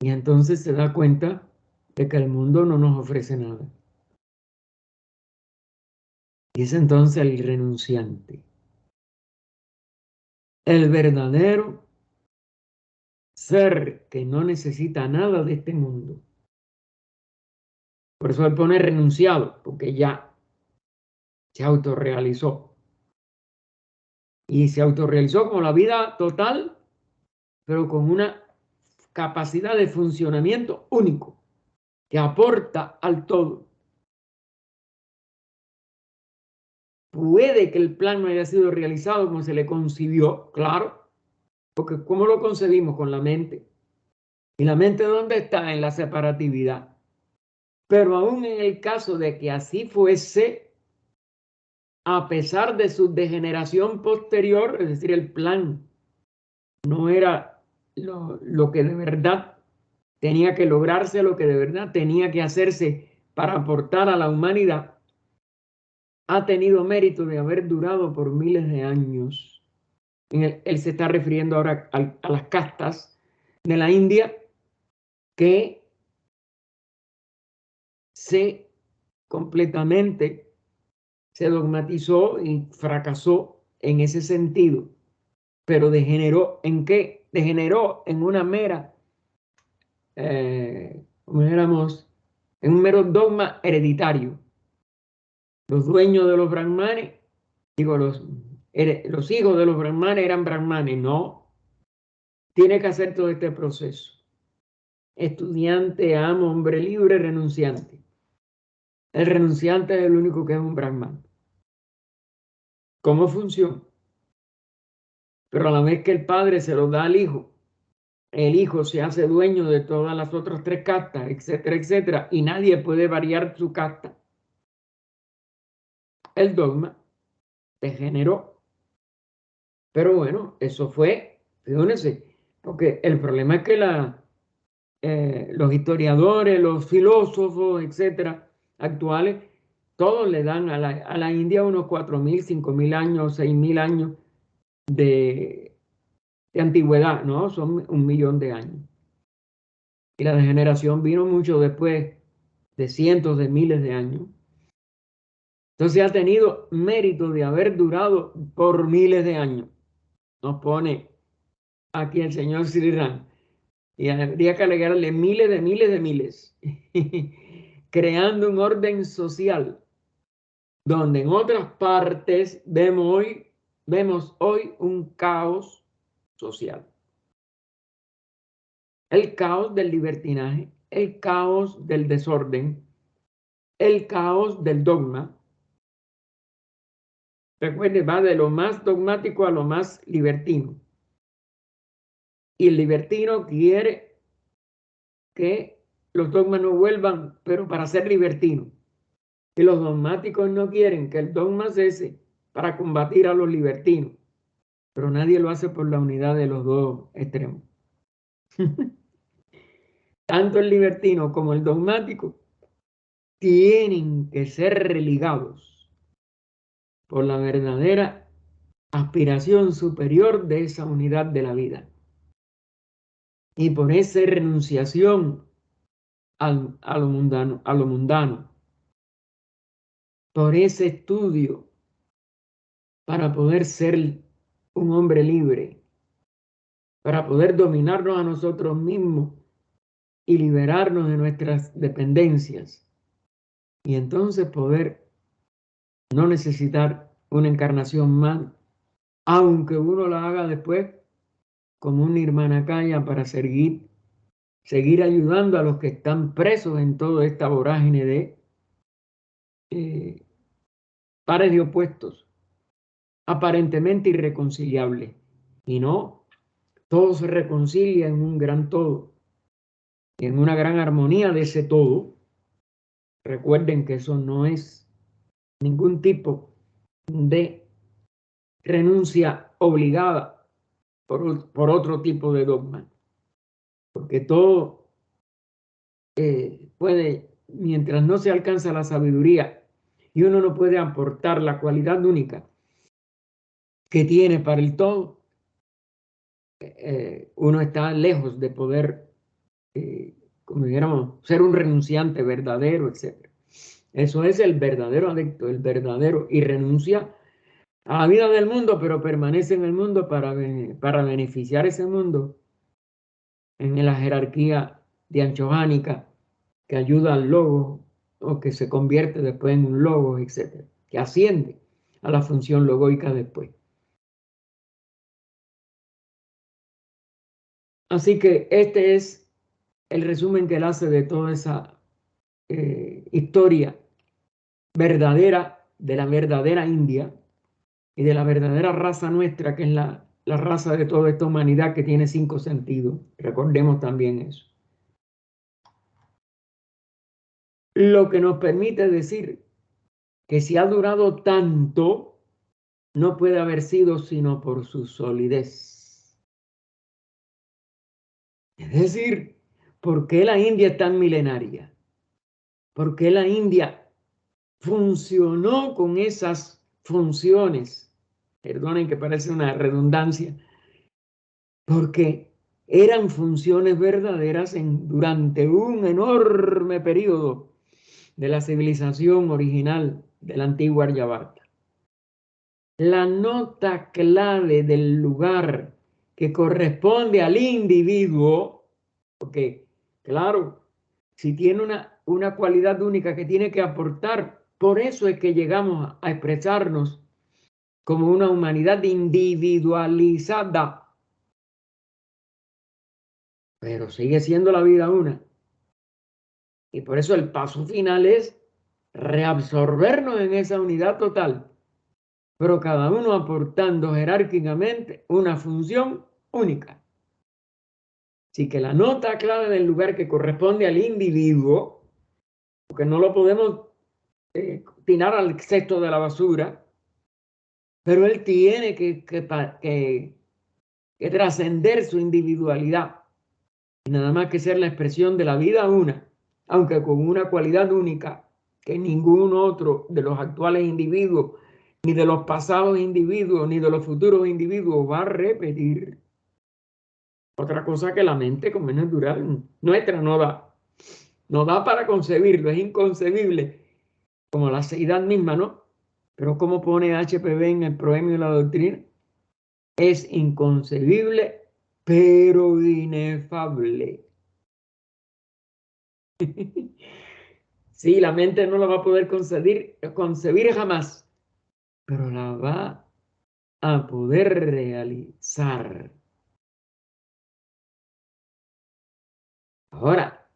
A: Y entonces se da cuenta de que el mundo no nos ofrece nada. Y es entonces el renunciante. El verdadero ser que no necesita nada de este mundo. Por eso él pone renunciado, porque ya se autorrealizó. Y se autorrealizó como la vida total, pero con una capacidad de funcionamiento único, que aporta al todo. Puede que el plan no haya sido realizado como se le concibió, claro, porque ¿cómo lo concebimos? Con la mente. ¿Y la mente dónde está? En la separatividad. Pero aún en el caso de que así fuese, a pesar de su degeneración posterior, es decir, el plan no era lo que de verdad tenía que lograrse, lo que de verdad tenía que hacerse para aportar a la humanidad, ha tenido mérito de haber durado por miles de años. Él se está refiriendo ahora a las castas de la India que completamente se dogmatizó y fracasó en ese sentido, pero degeneró ¿en qué? Degeneró en una mera, como dijéramos, en un mero dogma hereditario. Los dueños de los brahmanes, digo, los hijos de los brahmanes eran brahmanes, no. Tiene que hacer todo este proceso. Estudiante, amo, hombre libre, renunciante. El renunciante es el único que es un brahman. ¿Cómo funciona? Pero a la vez que el padre se lo da al hijo, el hijo se hace dueño de todas las otras 3 castas, etcétera, etcétera, y nadie puede variar su casta. El dogma degeneró. Pero bueno, eso fue, fíjense, porque el problema es que los historiadores, los filósofos, etcétera, actuales, todos le dan a la India unos 4.000, 5.000 años, 6.000 años de antigüedad, ¿no? Son 1.000.000 de años. Y la degeneración vino mucho después de cientos de miles de años. Entonces ha tenido mérito de haber durado por miles de años. Nos pone aquí el señor Sri Ram. Y habría que agregarle miles de miles de miles. Creando un orden social donde en otras partes vemos hoy un caos social. El caos del libertinaje, el caos del desorden, el caos del dogma. Recuerde, va de lo más dogmático a lo más libertino. Y el libertino quiere que los dogmas no vuelvan, pero para ser libertino. Y los dogmáticos no quieren que el dogma cese para combatir a los libertinos. Pero nadie lo hace por la unidad de los dos extremos. Tanto el libertino como el dogmático tienen que ser religados por la verdadera aspiración superior de esa unidad de la vida. Y por esa renunciación a lo mundano, por ese estudio para poder ser un hombre libre, para poder dominarnos a nosotros mismos y liberarnos de nuestras dependencias. Y entonces poder no necesitar una encarnación más aunque uno la haga después como una nirmanakaya para seguir ayudando a los que están presos en toda esta vorágine de pares de opuestos, aparentemente irreconciliables. Y no, todo se reconcilia en un gran todo, en una gran armonía de ese todo. Recuerden que eso no es ningún tipo de renuncia obligada por otro tipo de dogma, porque todo puede, mientras no se alcanza la sabiduría y uno no puede aportar la cualidad única que tiene para el todo, uno está lejos de poder, como dijéramos, ser un renunciante verdadero, etc. Eso es el verdadero adicto, el verdadero, y renuncia a la vida del mundo, pero permanece en el mundo para beneficiar ese mundo en la jerarquía dianchohánica que ayuda al logo o que se convierte después en un logo, etc., que asciende a la función logoica después. Así que este es el resumen que él hace de toda esa historia verdadera, de la verdadera India y de la verdadera raza nuestra, que es la raza de toda esta humanidad que tiene 5 sentidos. Recordemos también eso. Lo que nos permite decir que si ha durado tanto, no puede haber sido sino por su solidez. Es decir, ¿por qué la India es tan milenaria? ¿Por qué la India funcionó con esas funciones? Perdonen que parece una redundancia, porque eran funciones verdaderas durante un enorme periodo de la civilización original de la antigua Aryabharta. La nota clave del lugar que corresponde al individuo, porque claro, si tiene una cualidad única que tiene que aportar, por eso es que llegamos a expresarnos como una humanidad individualizada, pero sigue siendo la vida una. Y por eso el paso final es reabsorbernos en esa unidad total, pero cada uno aportando jerárquicamente una función única. Así que la nota clave del lugar que corresponde al individuo, porque no lo podemos tirar al cesto de la basura, pero él tiene que trascender su individualidad y nada más que ser la expresión de la vida una, aunque con una cualidad única que ningún otro de los actuales individuos, ni de los pasados individuos, ni de los futuros individuos va a repetir. Otra cosa que la mente, como es natural, nuestra no da para concebirlo, es inconcebible, como la seidad misma, ¿no? Pero como pone HPV en el Proemio de la Doctrina, es inconcebible, pero inefable. Sí, la mente no la va a poder concebir jamás, pero la va a poder realizar. Ahora,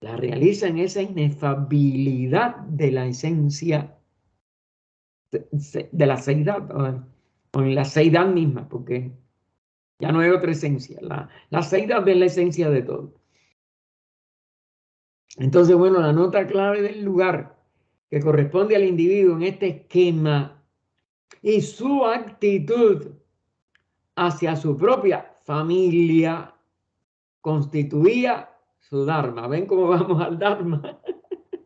A: la realiza en esa inefabilidad de la esencia de la seidad, o en la seidad misma, porque ya no hay otra esencia. La seidad es la esencia de todo. Entonces, bueno, la nota clave del lugar que corresponde al individuo en este esquema y su actitud hacia su propia familia constituía su Dharma. ¿Ven cómo vamos al Dharma?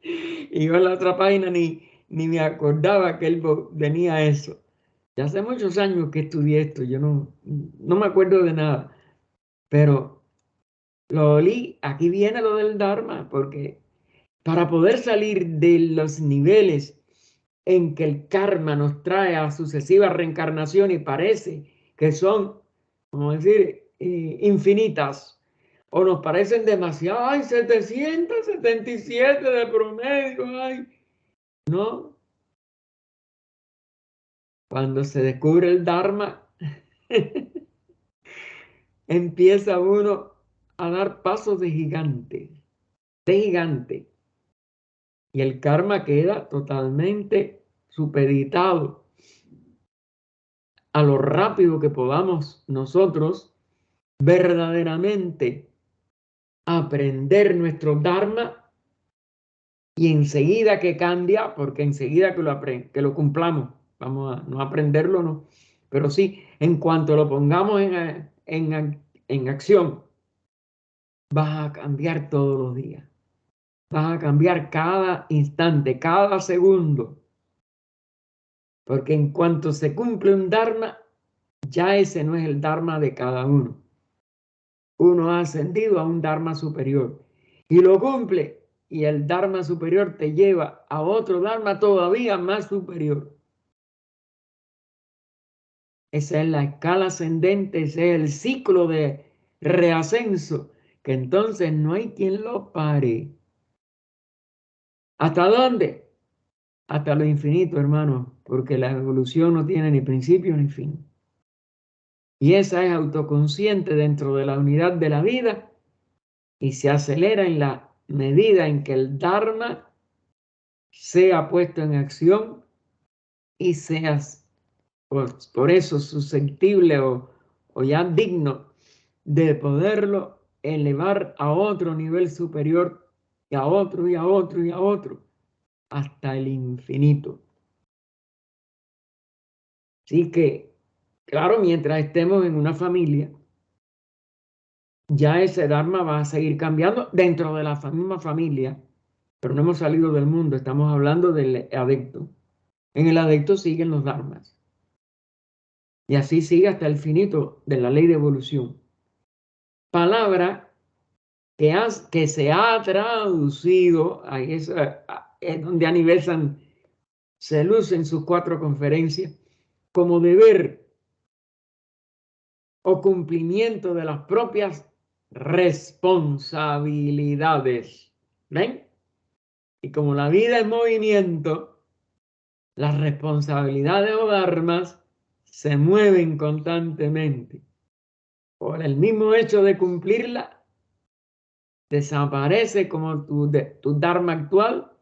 A: Y yo en la otra página ni me acordaba que él venía eso. Ya hace muchos años que estudié esto, yo no me acuerdo de nada, pero lo olí, aquí viene lo del Dharma, porque para poder salir de los niveles en que el karma nos trae a sucesivas reencarnaciones y parece que son, como decir, infinitas, o nos parecen demasiado, ay, 777 de promedio, ay, no. Cuando se descubre el Dharma, empieza uno a dar pasos de gigante, de gigante. Y el karma queda totalmente supeditado a lo rápido que podamos nosotros verdaderamente aprender nuestro dharma, y enseguida que cambia, porque enseguida que lo cumplamos, vamos a no aprenderlo, no, pero sí, en cuanto lo pongamos en acción, vas a cambiar todos los días, vas a cambiar cada instante, cada segundo, porque en cuanto se cumple un dharma, ya ese no es el dharma de cada uno. Uno ha ascendido a un dharma superior y lo cumple, y el dharma superior te lleva a otro dharma todavía más superior. Esa es la escala ascendente, ese es el ciclo de reascenso, que entonces no hay quien lo pare. ¿Hasta dónde? Hasta lo infinito, hermano, porque la evolución no tiene ni principio ni fin. Y esa es autoconsciente dentro de la unidad de la vida y se acelera en la medida en que el Dharma sea puesto en acción y seas por eso susceptible o ya digno de poderlo elevar a otro nivel superior, y a otro y a otro y a otro, hasta el infinito. Así que, claro, mientras estemos en una familia, ya ese Dharma va a seguir cambiando dentro de la misma familia, pero no hemos salido del mundo, estamos hablando del adepto. En el adepto siguen los dharmas. Y así sigue hasta el finito de la ley de evolución. Palabra que se ha traducido, ahí es donde Aniversan se luce en sus 4 conferencias, como deber o cumplimiento de las propias responsabilidades. ¿Ven? Y como la vida es movimiento, las responsabilidades o dharmas se mueven constantemente. Por el mismo hecho de cumplirla, desaparece como tu dharma actual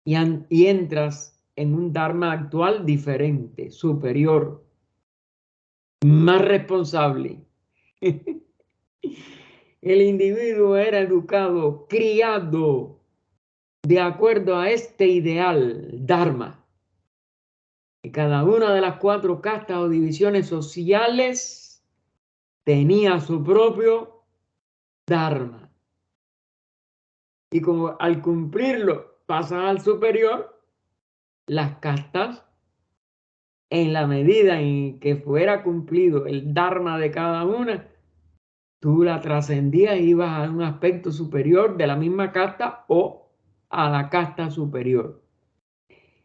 A: y entras en un dharma actual diferente, superior, más responsable. El individuo era educado, criado de acuerdo a este ideal, dharma. Y cada una de las 4 castas o divisiones sociales tenía su propio dharma. Y como al cumplirlo pasan al superior, las castas, en la medida en que fuera cumplido el dharma de cada una, tú la trascendías y ibas a un aspecto superior de la misma casta o a la casta superior.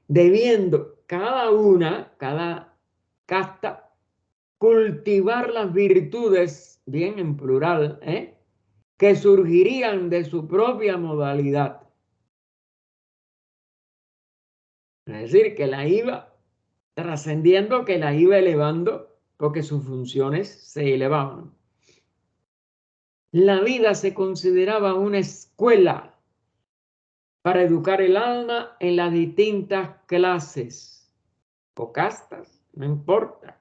A: Debiendo cada casta, cultivar las virtudes, bien en plural, que surgirían de su propia modalidad. Es decir, que la iba trascendiendo, que la iba elevando, porque sus funciones se elevaban. La vida se consideraba una escuela para educar el alma en las distintas clases o castas, no importa.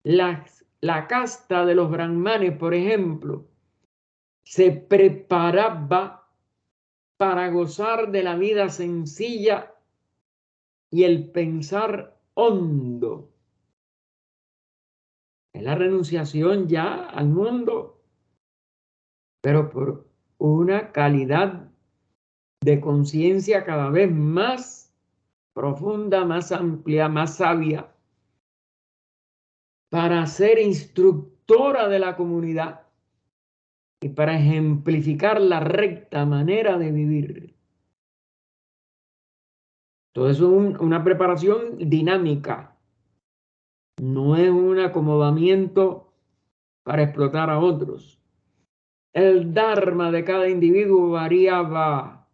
A: La casta de los brahmanes, por ejemplo, se preparaba para gozar de la vida sencilla y el pensar hondo. Es la renunciación ya al mundo, pero por una calidad de conciencia cada vez más profunda, más amplia, más sabia, para ser instructora de la comunidad y para ejemplificar la recta manera de vivir. Todo eso es una preparación dinámica, no es un acomodamiento para explotar a otros. El dharma de cada individuo variaba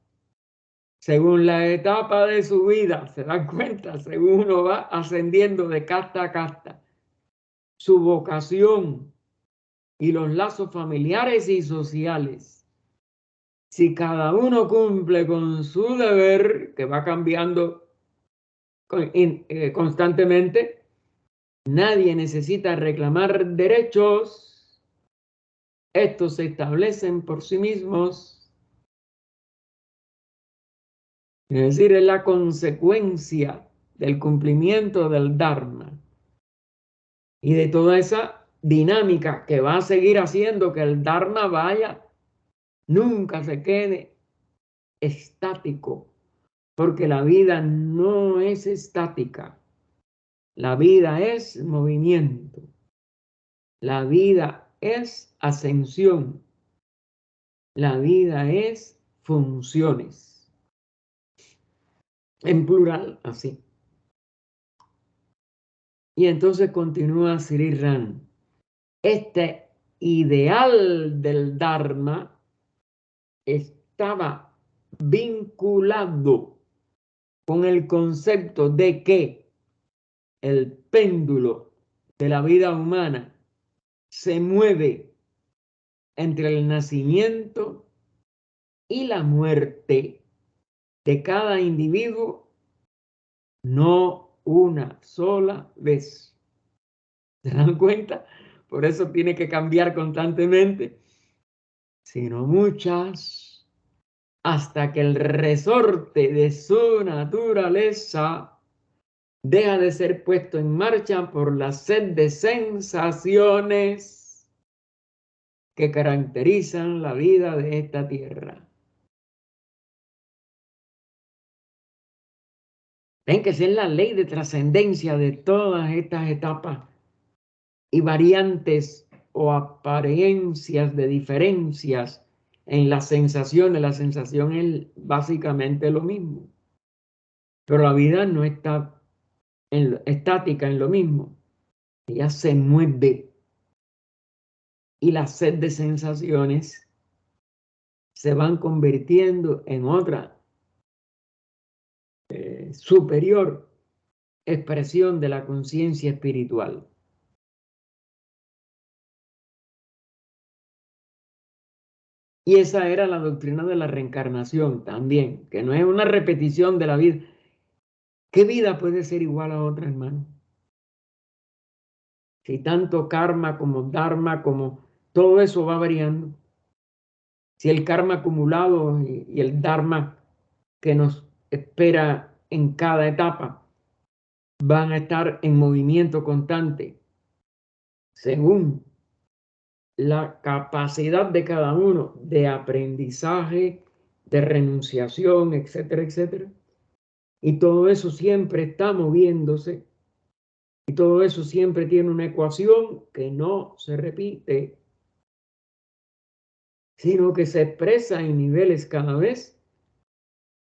A: según la etapa de su vida, se dan cuenta, según uno va ascendiendo de casta a casta. su vocación y los lazos familiares y sociales. Si cada uno cumple con su deber, que va cambiando constantemente, nadie necesita reclamar derechos. Estos se establecen por sí mismos. Es decir, es la consecuencia del cumplimiento del Dharma y de toda esa dinámica que va a seguir haciendo que el Dharma vaya, nunca se quede estático, porque la vida no es estática, la vida es movimiento, la vida es ascensión, la vida es funciones, en plural, así. Y entonces continúa Sri Ram. Este ideal del Dharma estaba vinculado con el concepto de que el péndulo de la vida humana se mueve entre el nacimiento y la muerte de cada individuo, no una sola vez. ¿Se dan cuenta? Por eso tiene que cambiar constantemente, sino muchas, hasta que el resorte de su naturaleza deja de ser puesto en marcha por la sed de sensaciones que caracterizan la vida de esta tierra. Ven que esa es la ley de trascendencia de todas estas etapas y variantes o apariencias de diferencias en las sensaciones. La sensación es básicamente lo mismo, pero la vida no está estática en lo mismo. Ella se mueve y la sed de sensaciones se van convirtiendo en otra superior expresión de la conciencia espiritual. Y esa era la doctrina de la reencarnación también, que no es una repetición de la vida. ¿Qué vida puede ser igual a otra, hermano? Si tanto karma como dharma, como todo eso va variando. Si el karma acumulado y el dharma que nos espera en cada etapa van a estar en movimiento constante, según la capacidad de cada uno de aprendizaje, de renunciación, etcétera, etcétera. Y todo eso siempre está moviéndose y todo eso siempre tiene una ecuación que no se repite, sino que se expresa en niveles cada vez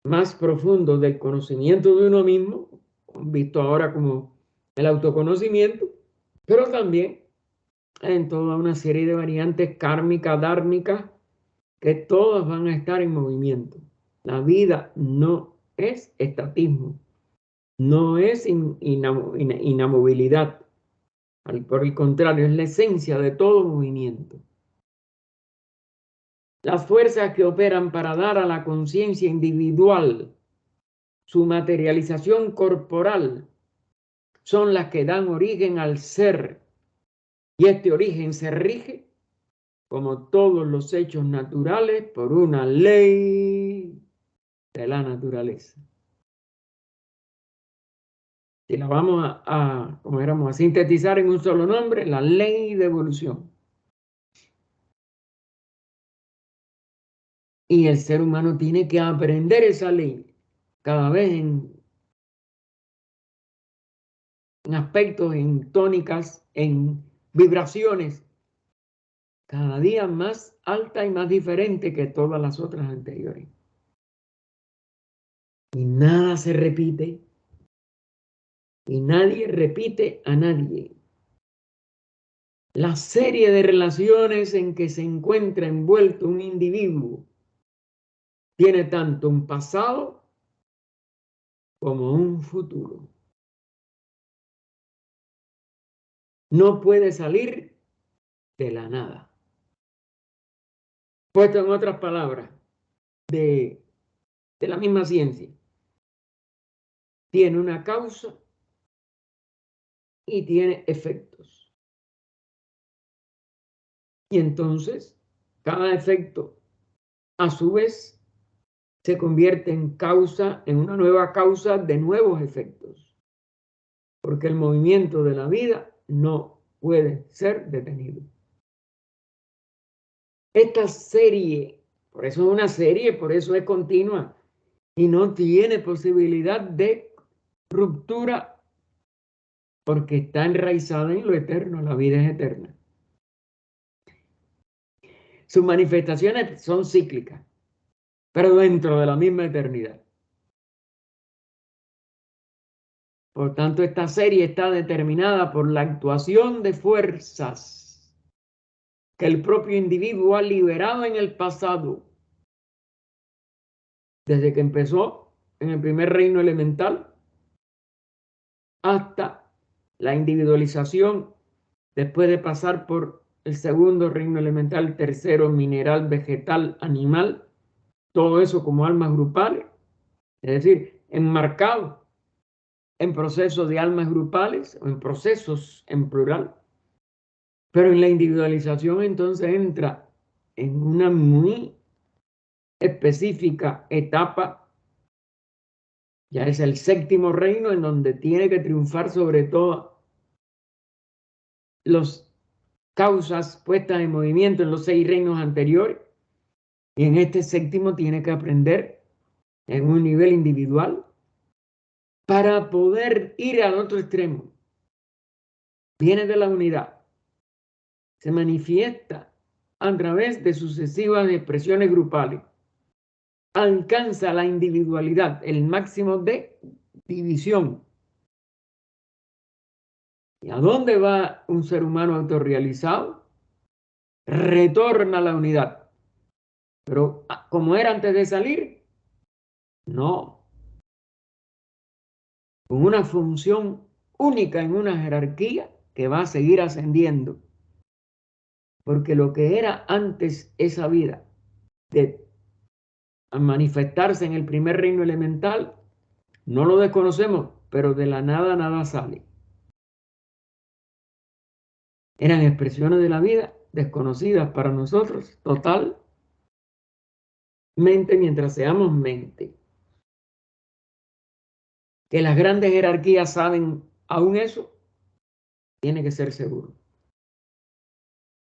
A: más profundos del conocimiento de uno mismo, visto ahora como el autoconocimiento, pero también en toda una serie de variantes kármicas, dármicas, que todas van a estar en movimiento. La vida no es estatismo, no es inamovilidad. Por el contrario, es la esencia de todo movimiento. Las fuerzas que operan para dar a la conciencia individual su materialización corporal son las que dan origen al ser. Y este origen se rige, como todos los hechos naturales, por una ley de la naturaleza. Si la vamos a sintetizar en un solo nombre, la ley de evolución. Y el ser humano tiene que aprender esa ley cada vez en aspectos, en tónicas, en vibraciones, cada día más alta y más diferente que todas las otras anteriores. Y nada se repite. Y nadie repite a nadie. La serie de relaciones en que se encuentra envuelto un individuo tiene tanto un pasado como un futuro. no puede salir de la nada. Puesto en otras palabras, de la misma ciencia, tiene una causa y tiene efectos. Y entonces, cada efecto, a su vez, se convierte en causa, en una nueva causa de nuevos efectos. Porque el movimiento de la vida no puede ser detenido. Esta serie, por eso es una serie, por eso es continua y no tiene posibilidad de ruptura porque está enraizada en lo eterno, la vida es eterna. Sus manifestaciones son cíclicas, pero dentro de la misma eternidad. Por tanto, esta serie está determinada por la actuación de fuerzas que el propio individuo ha liberado en el pasado, desde que empezó en el primer reino elemental hasta la individualización, después de pasar por el segundo reino elemental, tercero mineral, vegetal, animal, todo eso como almas grupales, es decir, enmarcado en procesos de almas grupales o en procesos en plural. Pero en la individualización entonces entra en una muy específica etapa, ya es el séptimo reino en donde tiene que triunfar sobre todo las causas puestas en movimiento en los 6 reinos anteriores, y en este séptimo tiene que aprender en un nivel individual para poder ir al otro extremo. Viene de la unidad, se manifiesta a través de sucesivas expresiones grupales, alcanza la individualidad, el máximo de división. ¿Y a dónde va un ser humano autorrealizado? Retorna a la unidad. Pero como era antes de salir, no. Con una función única en una jerarquía que va a seguir ascendiendo. Porque lo que era antes esa vida de manifestarse en el primer reino elemental, no lo desconocemos, pero de la nada nada sale. Eran expresiones de la vida desconocidas para nosotros, totalmente, mientras seamos mente. Que las grandes jerarquías saben aún eso, tiene que ser seguro.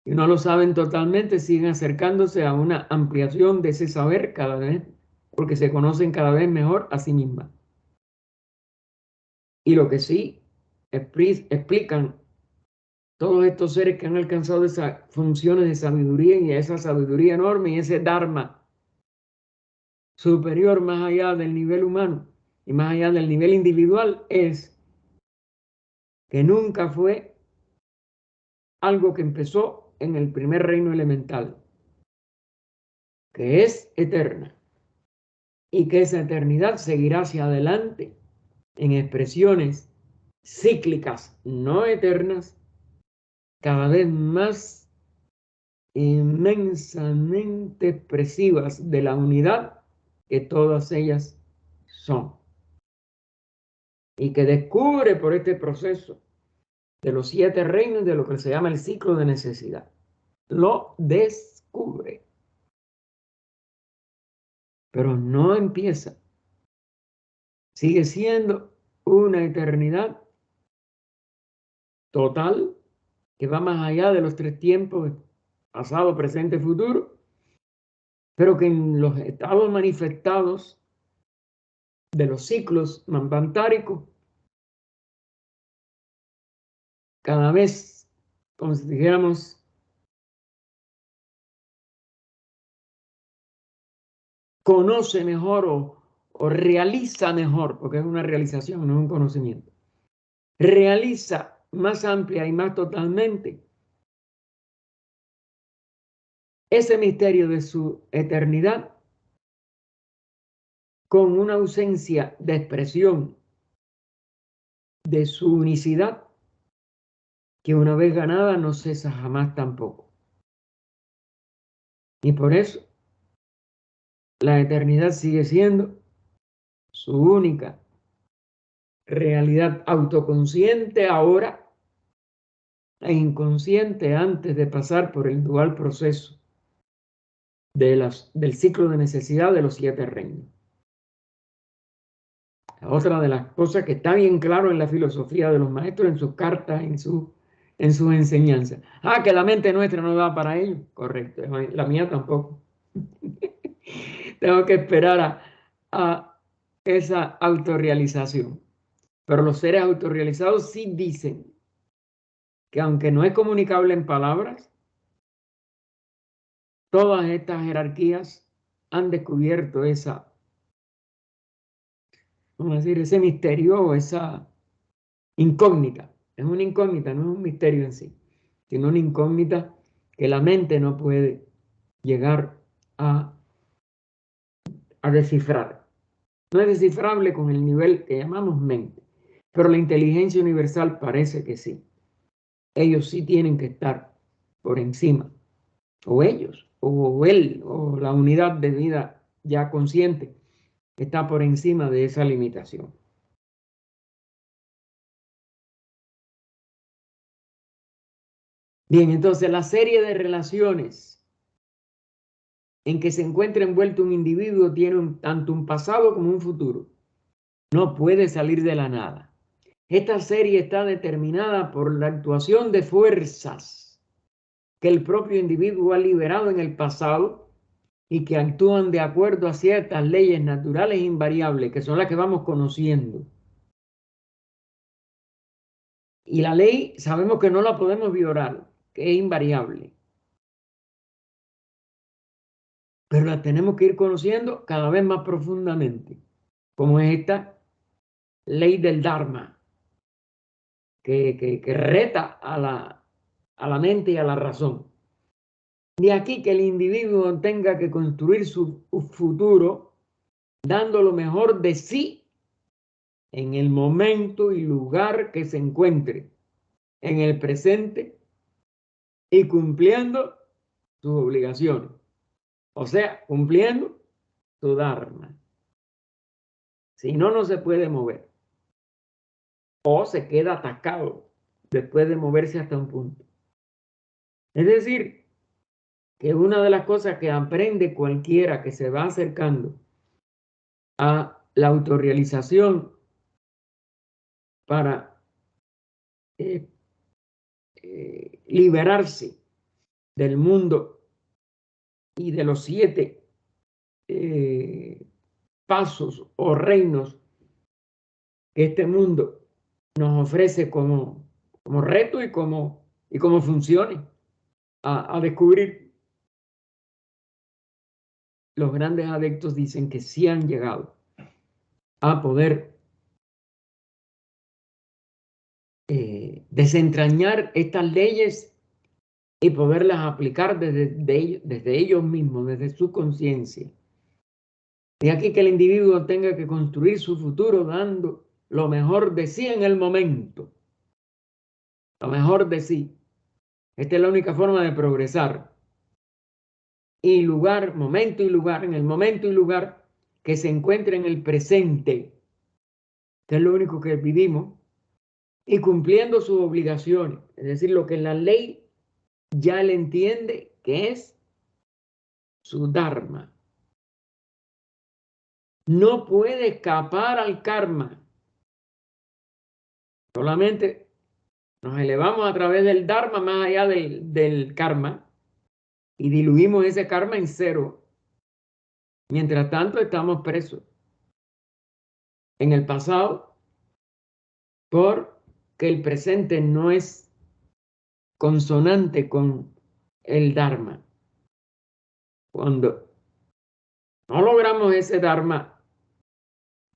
A: Y no lo saben totalmente, siguen acercándose a una ampliación de ese saber cada vez, porque se conocen cada vez mejor a sí mismas. Y lo que sí explican todos estos seres que han alcanzado esas funciones de sabiduría y esa sabiduría enorme y ese dharma superior más allá del nivel humano y más allá del nivel individual es que nunca fue algo que empezó en el primer reino elemental, que es eterna y que esa eternidad seguirá hacia adelante en expresiones cíclicas no eternas, cada vez más inmensamente expresivas de la unidad que todas ellas son. Y que descubre por este proceso de los 7 reinos de lo que se llama el ciclo de necesidad. Lo descubre. Pero no empieza. Sigue siendo una eternidad total que va más allá de los 3 tiempos, pasado, presente, futuro, pero que en los estados manifestados de los ciclos manvantáricos, cada vez, como si dijéramos, conoce mejor o realiza mejor, porque es una realización, no es un conocimiento. Realiza más amplia y más totalmente ese misterio de su eternidad con una ausencia de expresión de su unicidad que una vez ganada no cesa jamás tampoco. Y por eso la eternidad sigue siendo su única realidad autoconsciente ahora e inconsciente antes de pasar por el dual proceso del ciclo de necesidad de los 7 reinos. Otra de las cosas que está bien claro en la filosofía de los maestros, en sus cartas, en sus enseñanzas. Ah, que la mente nuestra no da para ello. Correcto, la mía tampoco. Tengo que esperar a esa autorrealización. Pero los seres autorrealizados sí dicen que aunque no es comunicable en palabras, todas estas jerarquías han descubierto esa, vamos a decir, ese misterio o esa incógnita. Es una incógnita, no es un misterio en sí, sino una incógnita que la mente no puede llegar a descifrar. No es descifrable con el nivel que llamamos mente, pero la inteligencia universal parece que sí. Ellos sí tienen que estar por encima, o ellos, o él, o la unidad de vida ya consciente está por encima de esa limitación. Bien, entonces la serie de relaciones en que se encuentra envuelto un individuo tiene tanto un pasado como un futuro. No puede salir de la nada. Esta serie está determinada por la actuación de fuerzas que el propio individuo ha liberado en el pasado y que actúan de acuerdo a ciertas leyes naturales invariables, que son las que vamos conociendo. Y la ley sabemos que no la podemos violar, que es invariable. Pero la tenemos que ir conociendo cada vez más profundamente, como es esta ley del Dharma, que reta a la mente y a la razón. De aquí que el individuo tenga que construir su futuro dando lo mejor de sí en el momento y lugar que se encuentre, en el presente y cumpliendo sus obligaciones. O sea, cumpliendo su Dharma. Si no, no se puede mover. O se queda atascado después de moverse hasta un punto. Es decir, que una de las cosas que aprende cualquiera que se va acercando a la autorrealización para liberarse del mundo y de los 7 pasos o reinos que este mundo nos ofrece como reto y como funciones a descubrir. Los grandes adeptos dicen que sí han llegado a poder desentrañar estas leyes y poderlas aplicar desde ellos mismos, desde su conciencia. Y aquí que el individuo tenga que construir su futuro dando lo mejor de sí en el momento. Lo mejor de sí. Esta es la única forma de progresar. Y lugar, momento y lugar, en el momento y lugar que se encuentre en el presente, que es lo único que vivimos, y cumpliendo sus obligaciones. Es decir, lo que la ley ya le entiende que es su Dharma. No puede escapar al karma. Solamente nos elevamos a través del Dharma más allá del karma y diluimos ese karma en cero. Mientras tanto, estamos presos en el pasado porque el presente no es consonante con el Dharma. Cuando no logramos ese Dharma,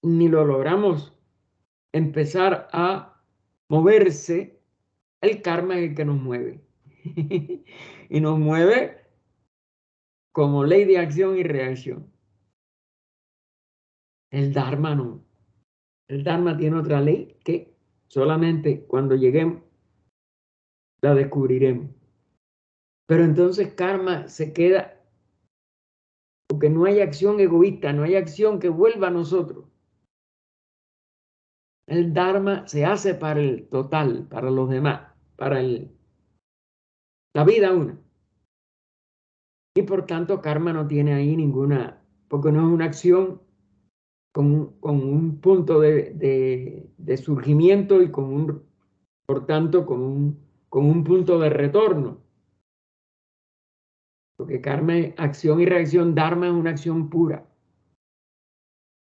A: ni lo logramos empezar a moverse, el karma es el que nos mueve. Y nos mueve como ley de acción y reacción. El Dharma no. El Dharma tiene otra ley que solamente cuando lleguemos la descubriremos. Pero entonces karma se queda, porque no hay acción egoísta, no hay acción que vuelva a nosotros. El dharma se hace para el total, para los demás, para la vida una. Y por tanto karma no tiene ahí ninguna, porque no es una acción con un punto de surgimiento y por tanto con un punto de retorno. Porque karma es acción y reacción, dharma es una acción pura.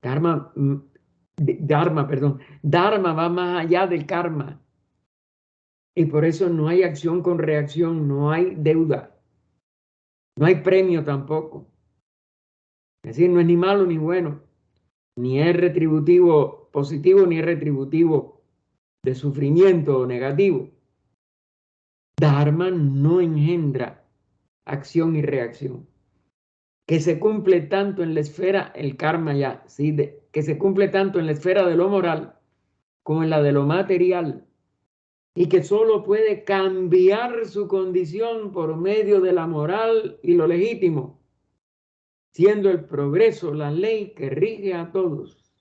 A: Dharma va más allá del karma. Y por eso no hay acción con reacción, no hay deuda, no hay premio tampoco. Es decir, no es ni malo ni bueno, ni es retributivo positivo, ni es retributivo de sufrimiento o negativo. Dharma no engendra acción y reacción. Que se cumple tanto en la esfera, el karma ya, ¿sí? Que se cumple tanto en la esfera de lo moral como en la de lo material, y que solo puede cambiar su condición por medio de la moral y lo legítimo, siendo el progreso la ley que rige a todos.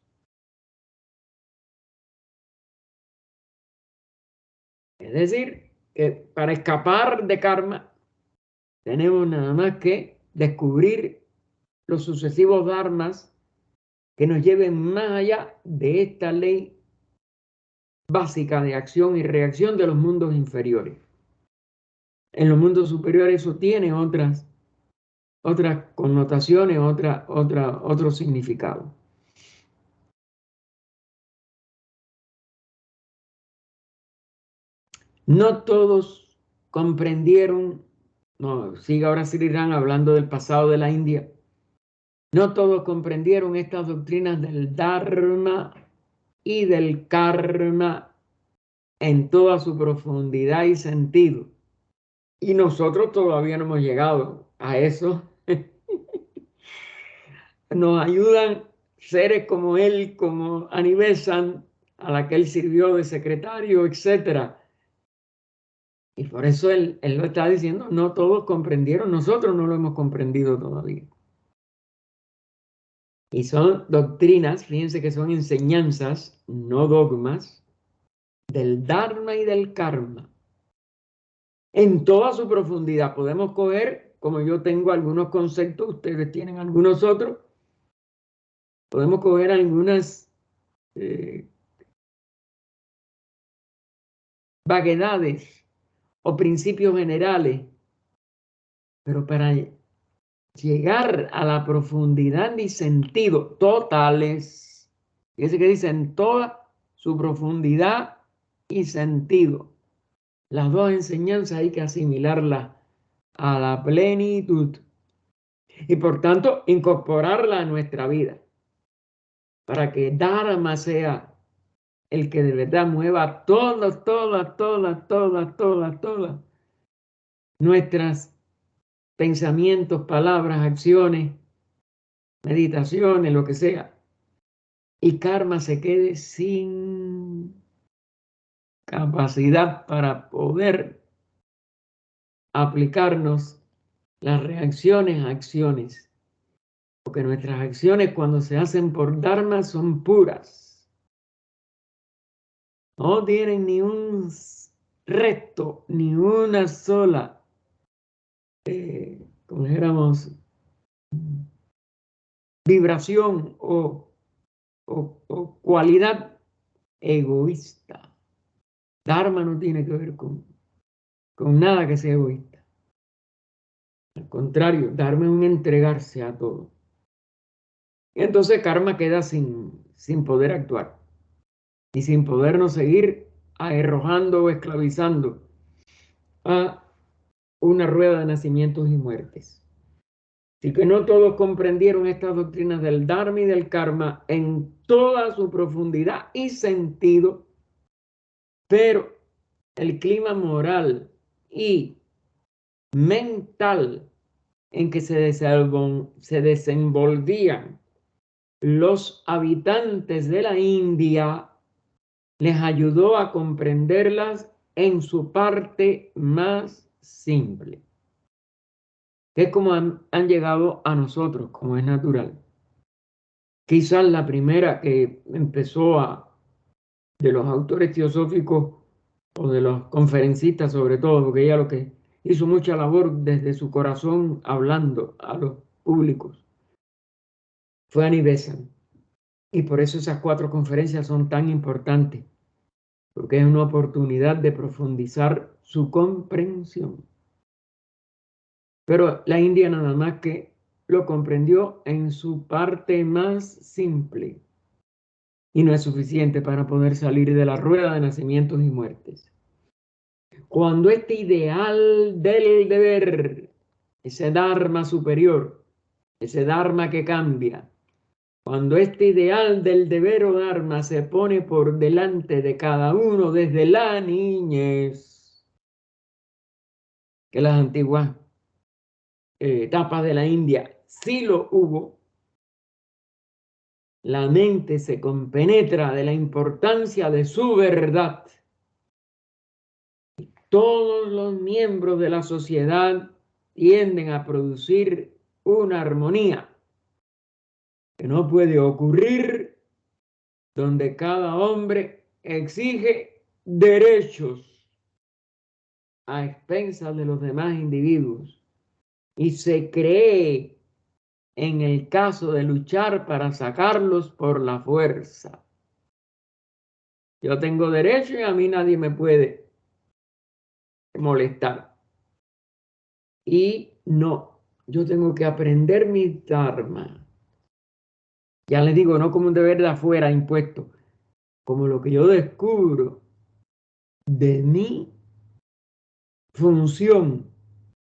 A: Es decir, que para escapar de karma tenemos nada más que descubrir los sucesivos dharmas que nos lleven más allá de esta ley básica de acción y reacción de los mundos inferiores. En los mundos superiores eso tiene otras connotaciones, otro significado. No todos comprendieron, no, sigue ahora Sri Ram hablando del pasado de la India, no todos comprendieron estas doctrinas del Dharma y del Karma en toda su profundidad y sentido. Y nosotros todavía no hemos llegado a eso. Nos ayudan seres como él, como Anibesan, a la que él sirvió de secretario, etc. Y por eso él lo está diciendo, no todos comprendieron, nosotros no lo hemos comprendido todavía. Y son doctrinas, fíjense que son enseñanzas, no dogmas, del Dharma y del Karma. En toda su profundidad podemos coger, como yo tengo algunos conceptos, ustedes tienen algunos otros, podemos coger algunas vaguedades o principios generales, pero para llegar a la profundidad y sentido totales, fíjense que dice en toda su profundidad y sentido. Las dos enseñanzas hay que asimilarlas a la plenitud y por tanto incorporarla a nuestra vida para que Dharma sea el que de verdad mueva todas nuestras pensamientos, palabras, acciones, meditaciones, lo que sea. Y karma se quede sin capacidad para poder aplicarnos las reacciones a acciones. Porque nuestras acciones cuando se hacen por Dharma son puras. No tienen ni un resto, ni una sola, como dijéramos, vibración o cualidad egoísta. Dharma no tiene que ver con nada que sea egoísta. Al contrario, Dharma es un entregarse a todo. Y entonces karma queda sin poder actuar y sin podernos seguir arrojando o esclavizando a una rueda de nacimientos y muertes. Así que no todos comprendieron estas doctrinas del Dharma y del Karma en toda su profundidad y sentido, pero el clima moral y mental en que se desenvolvían los habitantes de la India les ayudó a comprenderlas en su parte más simple, que es como han llegado a nosotros, como es natural. Quizás la primera que empezó de los autores teosóficos o de los conferencistas sobre todo, porque ella lo que hizo mucha labor desde su corazón hablando a los públicos, fue Annie Besant. Y por eso esas 4 conferencias son tan importantes, porque es una oportunidad de profundizar su comprensión. Pero la India nada más que lo comprendió en su parte más simple y no es suficiente para poder salir de la rueda de nacimientos y muertes. Cuando este ideal del deber, ese dharma superior, ese dharma que cambia, cuando este ideal del deber o dharma se pone por delante de cada uno desde la niñez, que las antiguas etapas de la India sí lo hubo, la mente se compenetra de la importancia de su verdad. Todos los miembros de la sociedad tienden a producir una armonía que no puede ocurrir donde cada hombre exige derechos a expensas de los demás individuos y se cree en el caso de luchar para sacarlos por la fuerza. Yo tengo derecho y a mí nadie me puede molestar. Y no, yo tengo que aprender mi dharma. Ya les digo, no como un deber de afuera impuesto, como lo que yo descubro de mi función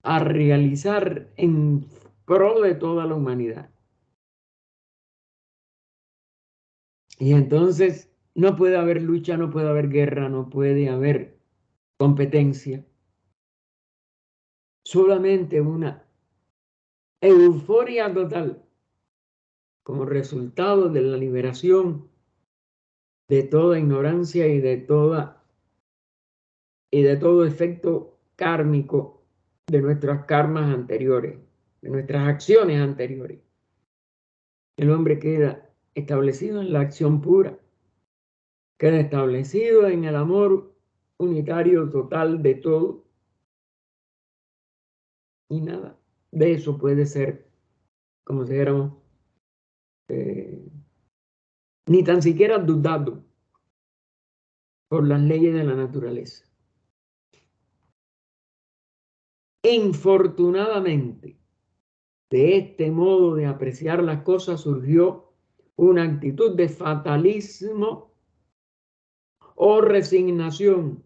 A: a realizar en pro de toda la humanidad. Y entonces no puede haber lucha, no puede haber guerra, no puede haber competencia. Solamente una euforia total como resultado de la liberación de toda ignorancia y de todo efecto kármico de nuestras karmas anteriores, de nuestras acciones anteriores. El hombre queda establecido en la acción pura, queda establecido en el amor unitario total de todo y nada de eso puede ser, como si dijéramos, ni tan siquiera dudado por las leyes de la naturaleza. Infortunadamente, de este modo de apreciar las cosas surgió una actitud de fatalismo o resignación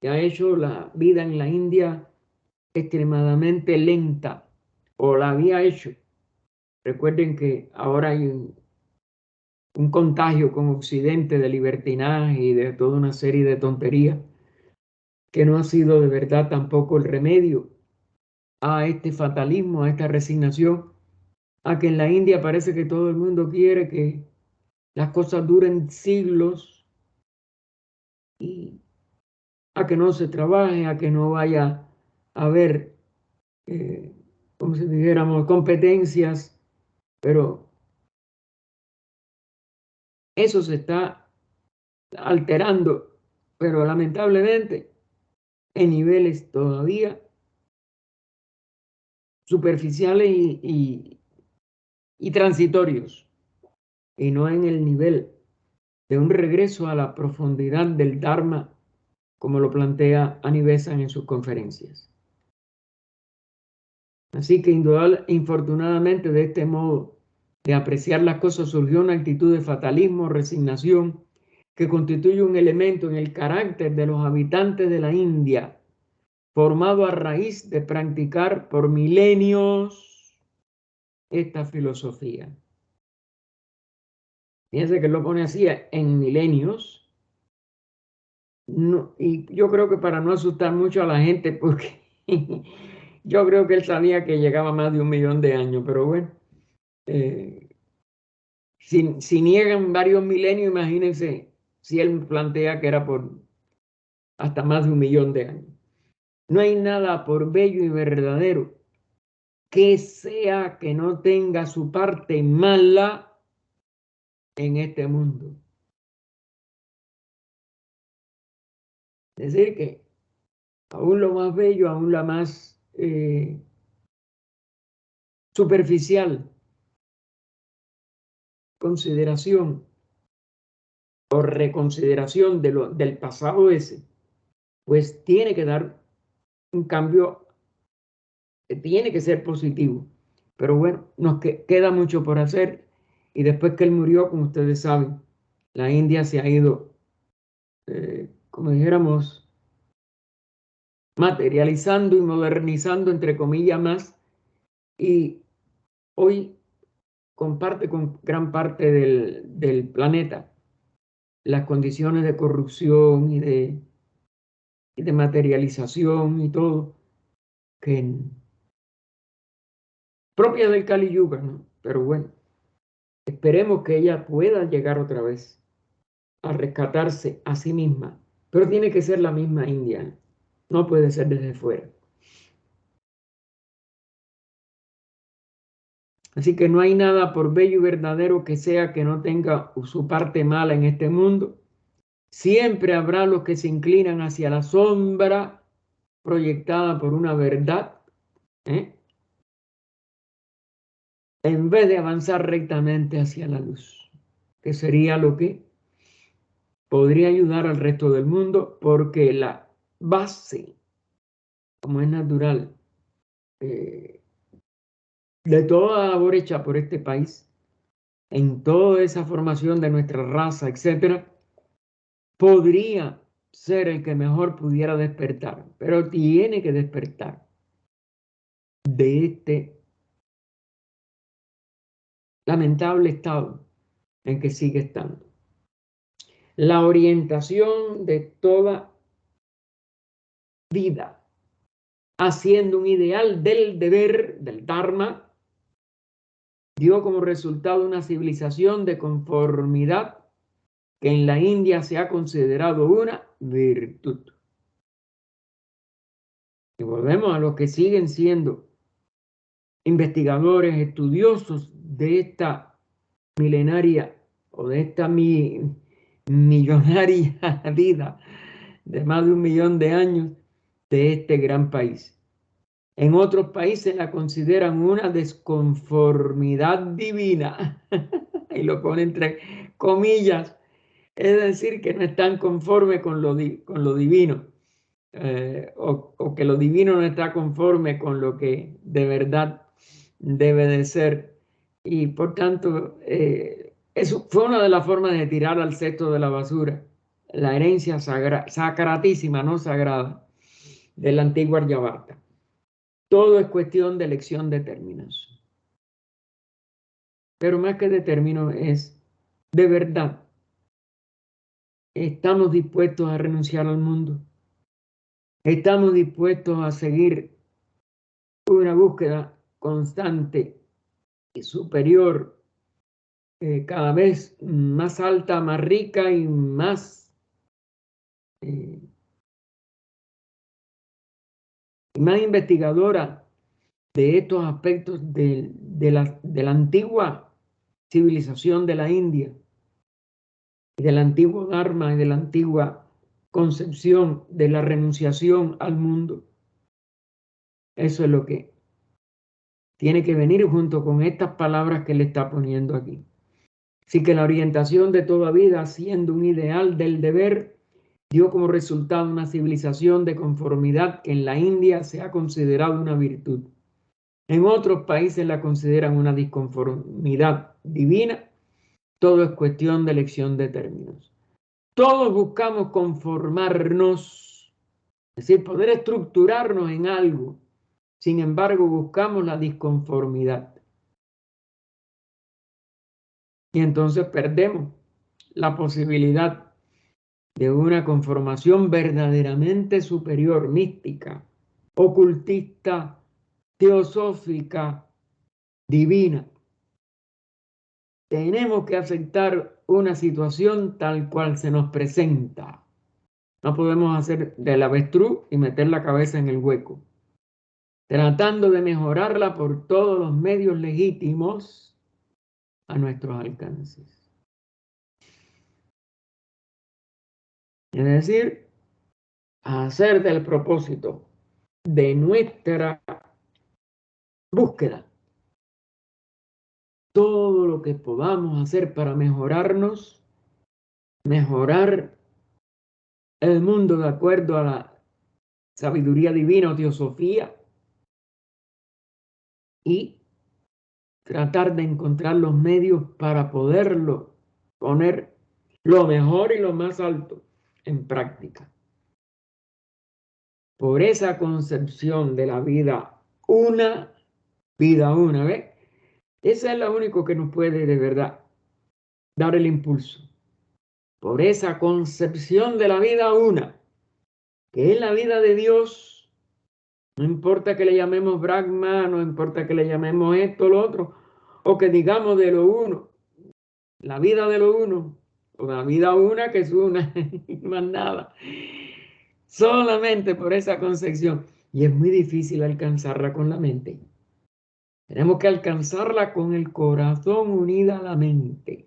A: que ha hecho la vida en la India extremadamente lenta, o la había hecho. Recuerden que ahora hay un contagio con Occidente de libertinaje y de toda una serie de tonterías que no ha sido de verdad tampoco el remedio a este fatalismo, a esta resignación, a que en la India parece que todo el mundo quiere que las cosas duren siglos y a que no se trabaje, a que no vaya a haber, como si dijéramos, competencias, pero eso se está alterando, pero lamentablemente en niveles todavía superficiales y transitorios, y no en el nivel de un regreso a la profundidad del Dharma, como lo plantea Annie Besant en sus conferencias. Así que infortunadamente de este modo de apreciar las cosas surgió una actitud de fatalismo, resignación, que constituye un elemento en el carácter de los habitantes de la India, formado a raíz de practicar por milenios esta filosofía. Fíjense que lo pone así, en milenios. No, y yo creo que para no asustar mucho a la gente, porque yo creo que él sabía que llegaba más de 1.000.000 de años, pero bueno, si niegan varios milenios, imagínense si él plantea que era por hasta más de 1 millón de años. No hay nada por bello y verdadero que sea que no tenga su parte mala en este mundo. Es decir, que aún lo más bello, aún la más superficial consideración o reconsideración del pasado ese, pues tiene que dar un cambio, tiene que ser positivo. Pero bueno, nos queda mucho por hacer, y después que él murió, como ustedes saben, la India se ha ido, como dijéramos, materializando y modernizando, entre comillas, más, y hoy comparte con gran parte del planeta las condiciones de corrupción y de materialización y todo, que propia del Kali Yuga, ¿no? Pero bueno, esperemos que ella pueda llegar otra vez a rescatarse a sí misma, pero tiene que ser la misma India, no puede ser desde fuera. Así que no hay nada por bello y verdadero que sea que no tenga su parte mala en este mundo. Siempre habrá los que se inclinan hacia la sombra proyectada por una verdad, en vez de avanzar rectamente hacia la luz, que sería lo que podría ayudar al resto del mundo, porque la base, como es natural, de toda labor hecha por este país, en toda esa formación de nuestra raza, etcétera, podría ser el que mejor pudiera despertar, pero tiene que despertar de este lamentable estado en que sigue estando. La orientación de toda vida, haciendo un ideal del deber, del Dharma, dio como resultado una civilización de conformidad que en la India se ha considerado una virtud. Y volvemos a los que siguen siendo investigadores, estudiosos de esta milenaria o de esta millonaria vida de más de 1 millón de años de este gran país. En otros países la consideran una desconformidad divina y lo pone entre comillas, es decir, que no están conformes con lo divino, o que lo divino no está conforme con lo que de verdad debe de ser, y por tanto eso fue una de las formas de tirar al cesto de la basura la herencia sacratísima, no sagrada, de la antigua Aryavarta. Todo es cuestión de elección de términos. Pero más que de términos es, de verdad, ¿estamos dispuestos a renunciar al mundo? ¿Estamos dispuestos a seguir una búsqueda constante y superior, cada vez más alta, más rica y más investigadora de estos aspectos de la antigua civilización de la India, y del antiguo Dharma y de la antigua concepción de la renunciación al mundo? Eso es lo que tiene que venir junto con estas palabras que le está poniendo aquí. Así que la orientación de toda vida, siendo un ideal del deber, dio como resultado una civilización de conformidad que en la India se ha considerado una virtud. En otros países la consideran una disconformidad divina. Todo es cuestión de elección de términos. Todos buscamos conformarnos, es decir, poder estructurarnos en algo. Sin embargo, buscamos la disconformidad. Y entonces perdemos la posibilidad de una conformación verdaderamente superior, mística, ocultista, teosófica, divina. Tenemos que aceptar una situación tal cual se nos presenta. No podemos hacer del avestruz y meter la cabeza en el hueco. Tratando de mejorarla por todos los medios legítimos a nuestros alcances. Es decir, hacer del propósito de nuestra búsqueda todo lo que podamos hacer para mejorarnos, mejorar el mundo de acuerdo a la sabiduría divina o teosofía y tratar de encontrar los medios para poderlo poner lo mejor y lo más alto en práctica. Por esa concepción de la vida una, ¿ves? Esa es la única que nos puede de verdad dar el impulso. Por esa concepción de la vida una, que es la vida de Dios. No importa que le llamemos Brahma, no importa que le llamemos esto, lo otro, o que digamos de lo uno, la vida de lo uno, o la vida una que es una, más nada. Solamente por esa concepción. Y es muy difícil alcanzarla con la mente. Tenemos que alcanzarla con el corazón unida a la mente.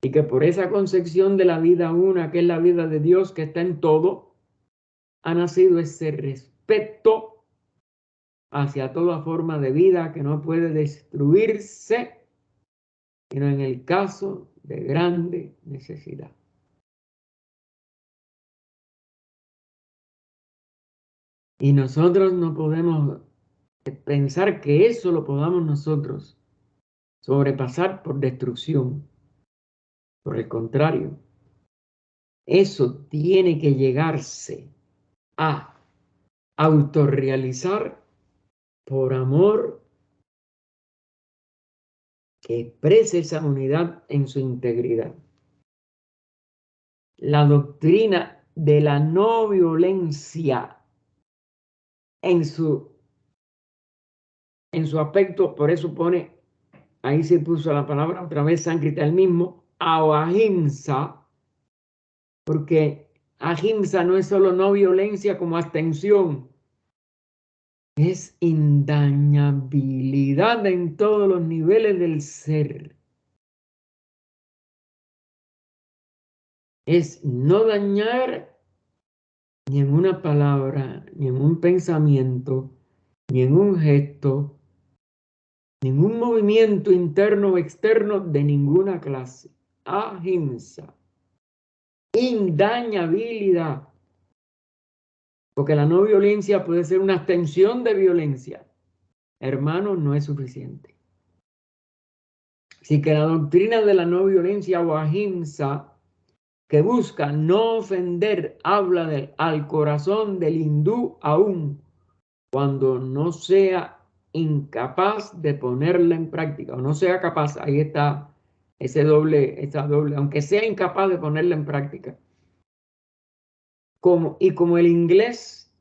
A: Y que por esa concepción de la vida una, que es la vida de Dios, que está en todo, ha nacido ese respeto hacia toda forma de vida que no puede destruirse, sino en el caso de grande necesidad. Y nosotros no podemos pensar que eso lo podamos nosotros sobrepasar por destrucción. Por el contrario, eso tiene que llegarse a autorrealizar por amor que exprese esa unidad en su integridad. La doctrina de la no violencia en su aspecto, por eso pone, ahí se puso la palabra otra vez sánscrita, el mismo, ahimsa, porque ahimsa no es solo no violencia como abstención, es indañabilidad en todos los niveles del ser. Es no dañar ni en una palabra, ni en un pensamiento, ni en un gesto, ni en un movimiento interno o externo de ninguna clase. Ahimsa. Indañabilidad. Porque la no violencia puede ser una extensión de violencia. Hermano, no es suficiente. Así que la doctrina de la no violencia o ahimsa, que busca no ofender, habla al corazón del hindú aún cuando no sea incapaz de ponerla en práctica o no sea capaz, ahí está esa doble, aunque sea incapaz de ponerla en práctica. Como el inglés,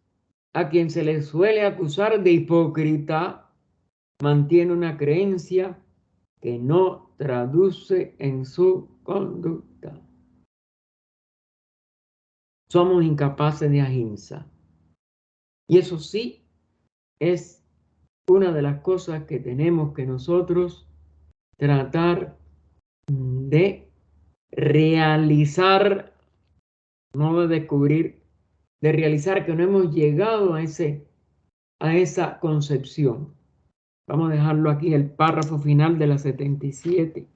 A: a quien se le suele acusar de hipócrita, mantiene una creencia que no traduce en su conducta. Somos incapaces de ahimsa. Y eso sí es una de las cosas que tenemos que nosotros tratar de realizar, no de descubrir, de realizar, que no hemos llegado a esa concepción. Vamos a dejarlo aquí, el párrafo final de la 77.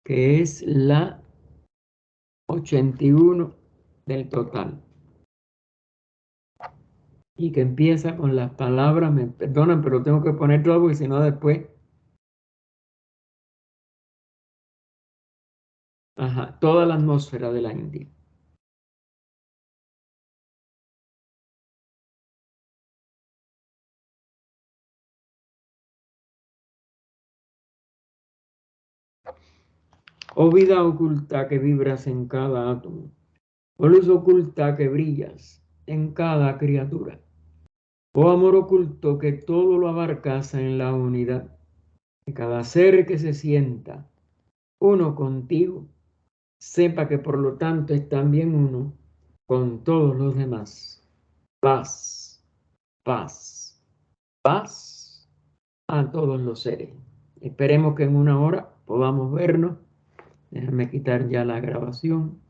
A: Que es la 81 del total. Y que empieza con las palabras, me perdonan, pero tengo que poner todo porque si no después... Ajá, toda la atmósfera de la India. Oh vida oculta que vibras en cada átomo, oh luz oculta que brillas en cada criatura, oh amor oculto que todo lo abarcas en la unidad, Que cada ser que se sienta uno contigo, sepa que por lo tanto es también uno con todos los demás. Paz, paz, paz a todos los seres. Esperemos que en una hora podamos vernos. Déjame quitar ya la grabación.